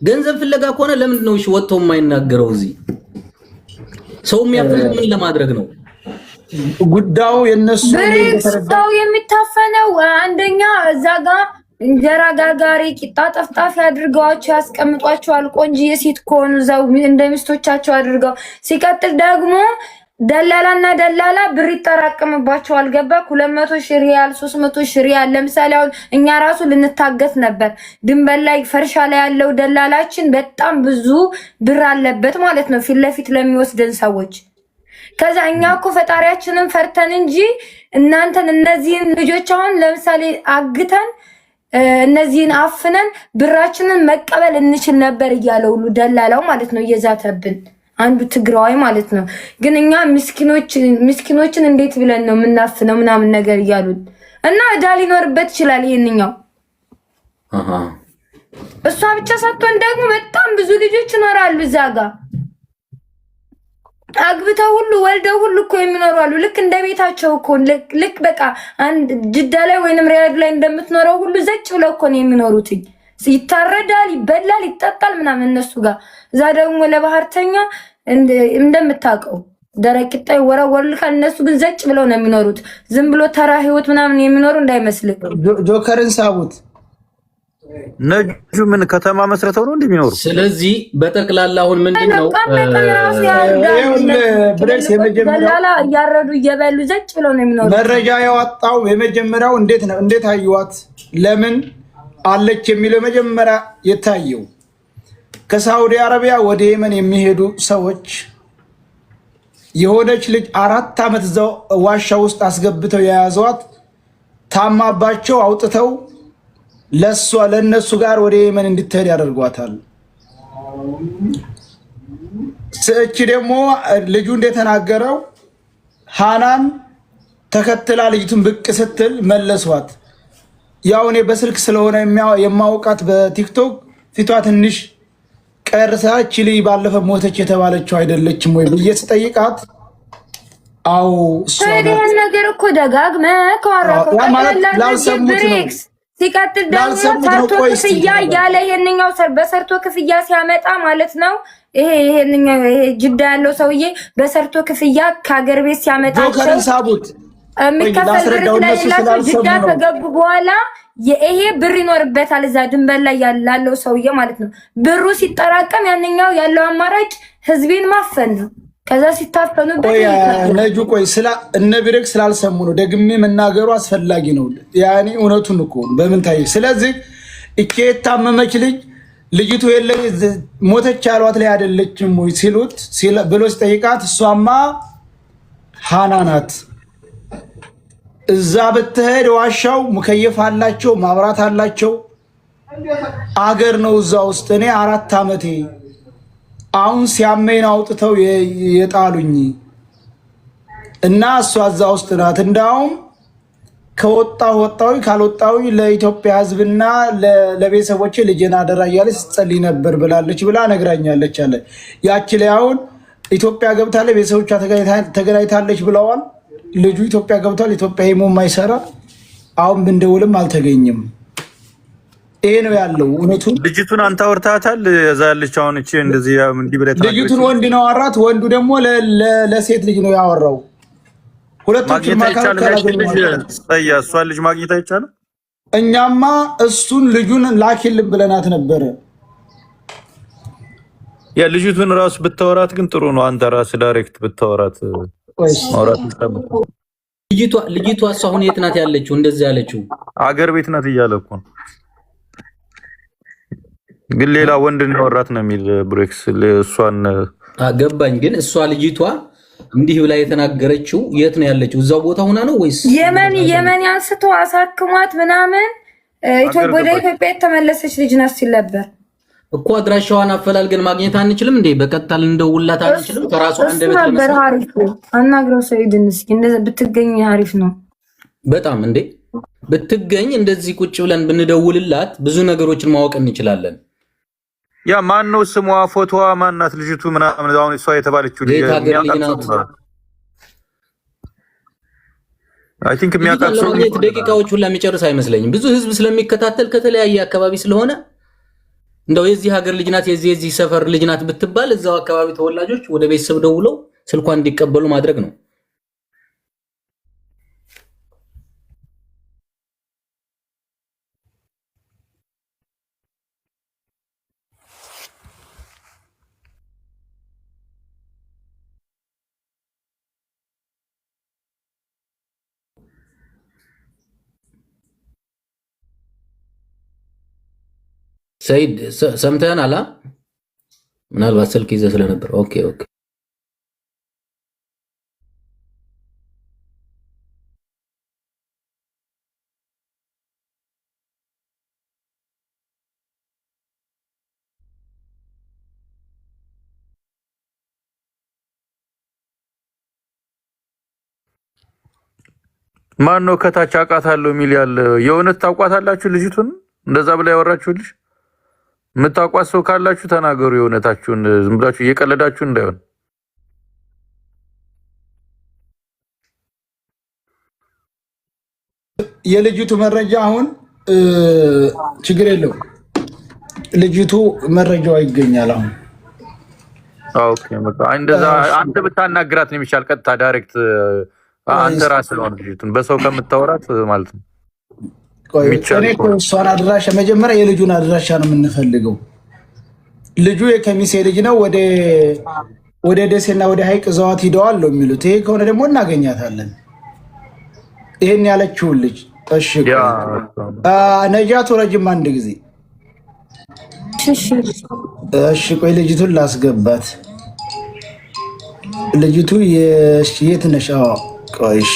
ገንዘብ ፍለጋ ከሆነ ለምንድን ነው እሺ ወጥቶ የማይናገረው? እዚህ ሰው የሚያፈኑት ምን ለማድረግ ነው? ጉዳዩ የነሱ ሰው የሚታፈነው አንደኛ እዛ ጋር እንጀራ ጋጋሪ ቂጣ ጠፍጣፊ አድርገዋቸው ያስቀምጧቸዋል። ቆንጆዬ ሴት ከሆኑ እዛው እንደ ሚስቶቻቸው አድርገው። ሲቀጥል ደግሞ ደላላና ደላላ ብር ይጠራቀምባቸዋል። ገባ 200 ሺህ ሪያል 300 ሺህ ሪያል። ለምሳሌ አሁን እኛ ራሱ ልንታገት ነበር። ድንበር ላይ ፈርሻ ላይ ያለው ደላላችን በጣም ብዙ ብር አለበት ማለት ነው ፊት ለፊት ለሚወስደን ሰዎች። ከዛ እኛ እኮ ፈጣሪያችንን ፈርተን እንጂ እናንተን እነዚህን ልጆች አሁን ለምሳሌ አግተን እነዚህን አፍነን ብራችንን መቀበል እንችል ነበር እያለ ሁሉ ደላላው ማለት ነው እየዛተብን አንዱ ትግራዋይ ማለት ነው። ግን እኛ ምስኪኖችን እንዴት ብለን ነው የምናፍነው ምናምን ነገር እያሉን እና እዳ ሊኖርበት ይችላል ይሄንኛው። እሷ ብቻ ሳትሆን ደግሞ በጣም ብዙ ልጆች ይኖራሉ እዛ ጋር አግብተው ሁሉ ወልደው ሁሉ እኮ የሚኖሩ አሉ። ልክ እንደ ቤታቸው እኮ ልክ በቃ አንድ ጅዳ ላይ ወይንም ሪያድ ላይ እንደምትኖረው ሁሉ ዘጭ ብለው እኮ ነው የሚኖሩት። ይታረዳል፣ ይበላል፣ ይጠጣል ምናምን እነሱ ጋር። እዛ ደግሞ ለባህርተኛ እንደምታውቀው ደረቅ ቂጣ ይወረወርልካል። እነሱ ግን ዘጭ ብለው ነው የሚኖሩት። ዝም ብሎ ተራ ህይወት ምናምን የሚኖሩ እንዳይመስልክ። ጆከርን ሳቡት ነጁ ምን ከተማ መስረተው ነው እንደሚኖሩ። ስለዚህ በጠቅላላ አሁን ምንድነው ብሬክስ የመጀመሪያው እያረዱ እየበሉ ዘጭ ብለው ነው የሚኖሩ። መረጃ ያወጣው የመጀመሪያው እንዴት አዩዋት ለምን አለች የሚለው መጀመሪያ የታየው ከሳውዲ አረቢያ ወደ የመን የሚሄዱ ሰዎች የሆነች ልጅ 4 ዓመት እዛው ዋሻ ውስጥ አስገብተው የያዟት ታማባቸው አውጥተው ለነሱ ጋር ወደ የመን እንድትሄድ ያደርጓታል። እቺ ደግሞ ልጁ እንደተናገረው ሃናን ተከትላ ልጅቱን ብቅ ስትል መለሷት። ያው እኔ በስልክ ስለሆነ የማውቃት በቲክቶክ ፊቷ ትንሽ ቀርሳ እቺ ልጅ ባለፈ ሞተች የተባለችው አይደለችም ወይ ብዬ ስጠይቃት አው እሷ ነገር እኮ ደጋግመህ ከወራው ብሬክስ ሲቀጥል ደግሞ ሰርቶ ክፍያ እያለ ይሄንኛው በሰርቶ ክፍያ ሲያመጣ ማለት ነው። ይሄንኛው ጅዳ ያለው ሰውዬ በሰርቶ ክፍያ ከሀገር ቤት ሲያመጣቸው ሳቡት የሚከፈል ጅዳ ከገቡ በኋላ ይሄ ብር ይኖርበታል እዛ ድንበር ላይ ያለው ሰውዬ ማለት ነው። ብሩ ሲጠራቀም ያንኛው ያለው አማራጭ ህዝቤን ማፈን ነው። ከዛ ሲታፈኑበት ነጁ ቆይ እነ ብሬክ ስላልሰሙ ነው ደግሜ መናገሩ አስፈላጊ ነው። ያኔ እውነቱን እኮ በምን ታይ። ስለዚህ እቺ የታመመች ልጅቱ የለ ሞተች ያሏት ላይ አይደለችም ወይ ሲሉት ብሎ ሲጠይቃት እሷማ ሃና ናት። እዛ ብትሄድ ዋሻው ሙከየፍ አላቸው፣ ማብራት አላቸው፣ አገር ነው እዛ ውስጥ። እኔ 4 ዓመቴ አሁን ሲያመኝ አውጥተው የጣሉኝ እና እሷ እዛ ውስጥ ናት። እንዳውም ወጣዊ ካልወጣዊ ለኢትዮጵያ ሕዝብና ለቤተሰቦቼ ልጄን አደራ እያለች ስትጸልይ ነበር ብላለች ብላ ነግራኛለች አለ። ያቺ ላይ አሁን ኢትዮጵያ ገብታለች፣ ቤተሰቦቿ ተገናኝታለች ብለዋል። ልጁ ኢትዮጵያ ገብቷል። ኢትዮጵያ ሄሞ የማይሰራ አሁን ብንደውልም አልተገኘም። ይሄ ነው ያለው እውነቱ። ልጅቱን አንተ አውርታታል? እዛ ያለች አሁን እቺ እንደዚህ እንዲህ ብለህ ልጅቱን ወንድ ነው አወራት። ወንዱ ደግሞ ለሴት ልጅ ነው ያወራው። ሁለቶችም ማካከል እሷን ልጅ ማግኘት አይቻልም። እኛማ እሱን ልጁን ላኪልን ብለናት ነበረ። ያ ልጅቱን ራሱ ብታወራት ግን ጥሩ ነው። አንተ ራስህ ዳይሬክት ብታወራት ማውራት ይችላል። ልጅቷ እሷ አሁን የት ናት ያለችው? እንደዚህ ያለችው አገር ቤት ናት እያለ እኮ ነው። ግን ሌላ ወንድ ነው ነው የሚል ብሬክስ እሷን ገባኝ። ግን እሷ ልጅቷ እንዲህ ብላ የተናገረችው የት ነው ያለችው? እዛው ቦታ ሆና ነው ወይስ የመን አንስቶ አሳክሟት ምናምን ወደ ኢትዮጵያ የተመለሰች ልጅ ናት ሲል ነበር እኮ። አድራሻዋን አፈላልገን ማግኘት አንችልም እንዴ? በቀጥታ ልንደውልላት አንችልም? ከራሷ አንደበት ነበር አሪፍ አናግረው ሰይድን እስኪ እንደዛ ብትገኝ አሪፍ ነው በጣም እንዴ። ብትገኝ እንደዚህ ቁጭ ብለን ብንደውልላት ብዙ ነገሮችን ማወቅ እንችላለን። ያ ማን ነው ስሟ? ፎቶዋ ማናት? ልጅቱ ምናምን አሁን እሷ የተባለችው ልጅ አይ ቲንክ የሚያውቃቸው ደቂቃዎች ሁላ የሚጨርስ አይመስለኝም። ብዙ ህዝብ ስለሚከታተል ከተለያየ አካባቢ ስለሆነ እንደው የዚህ ሀገር ልጅ ናት የዚህ ሰፈር ልጅ ናት ብትባል እዛው አካባቢ ተወላጆች ወደ ቤተሰብ ደውለው ስልኳን እንዲቀበሉ ማድረግ ነው። ሰይድ ሰምተን አላ ምናልባት ስልክ ይዘህ ስለነበር ኦኬ ማን ነው ከታች አውቃታለሁ የሚል ያለ? የእውነት ታውቋታላችሁ ልጅቱን? እንደዛ ብላ ያወራችሁልሽ? የምታውቋት ሰው ካላችሁ ተናገሩ። የእውነታችሁን ዝም ብላችሁ እየቀለዳችሁ እንዳይሆን። የልጅቱ መረጃ አሁን ችግር የለው። ልጅቱ መረጃዋ ይገኛል አሁን። ኦኬ በቃ እንደዛ አንተ ብታናግራት ነው የሚሻል። ቀጥታ ዳይሬክት አንተ ራስህ ነው ልጅቱን በሰው ከምታወራት ማለት ነው። እኔ እኮ እሷን አድራሻ መጀመሪያ የልጁን አድራሻ ነው የምንፈልገው። ልጁ የከሚሴ ልጅ ነው። ወደ ደሴና ወደ ሀይቅ ዘዋት ሂደዋል ነው የሚሉት። ይሄ ከሆነ ደግሞ እናገኛታለን። ይሄን ያለችውን ልጅ እሺ፣ ነጃቱ ረጅም አንድ ጊዜ እሺ፣ ቆይ ልጅቱን ላስገባት። ልጅቱ የት ነሽ? ቆይ እሺ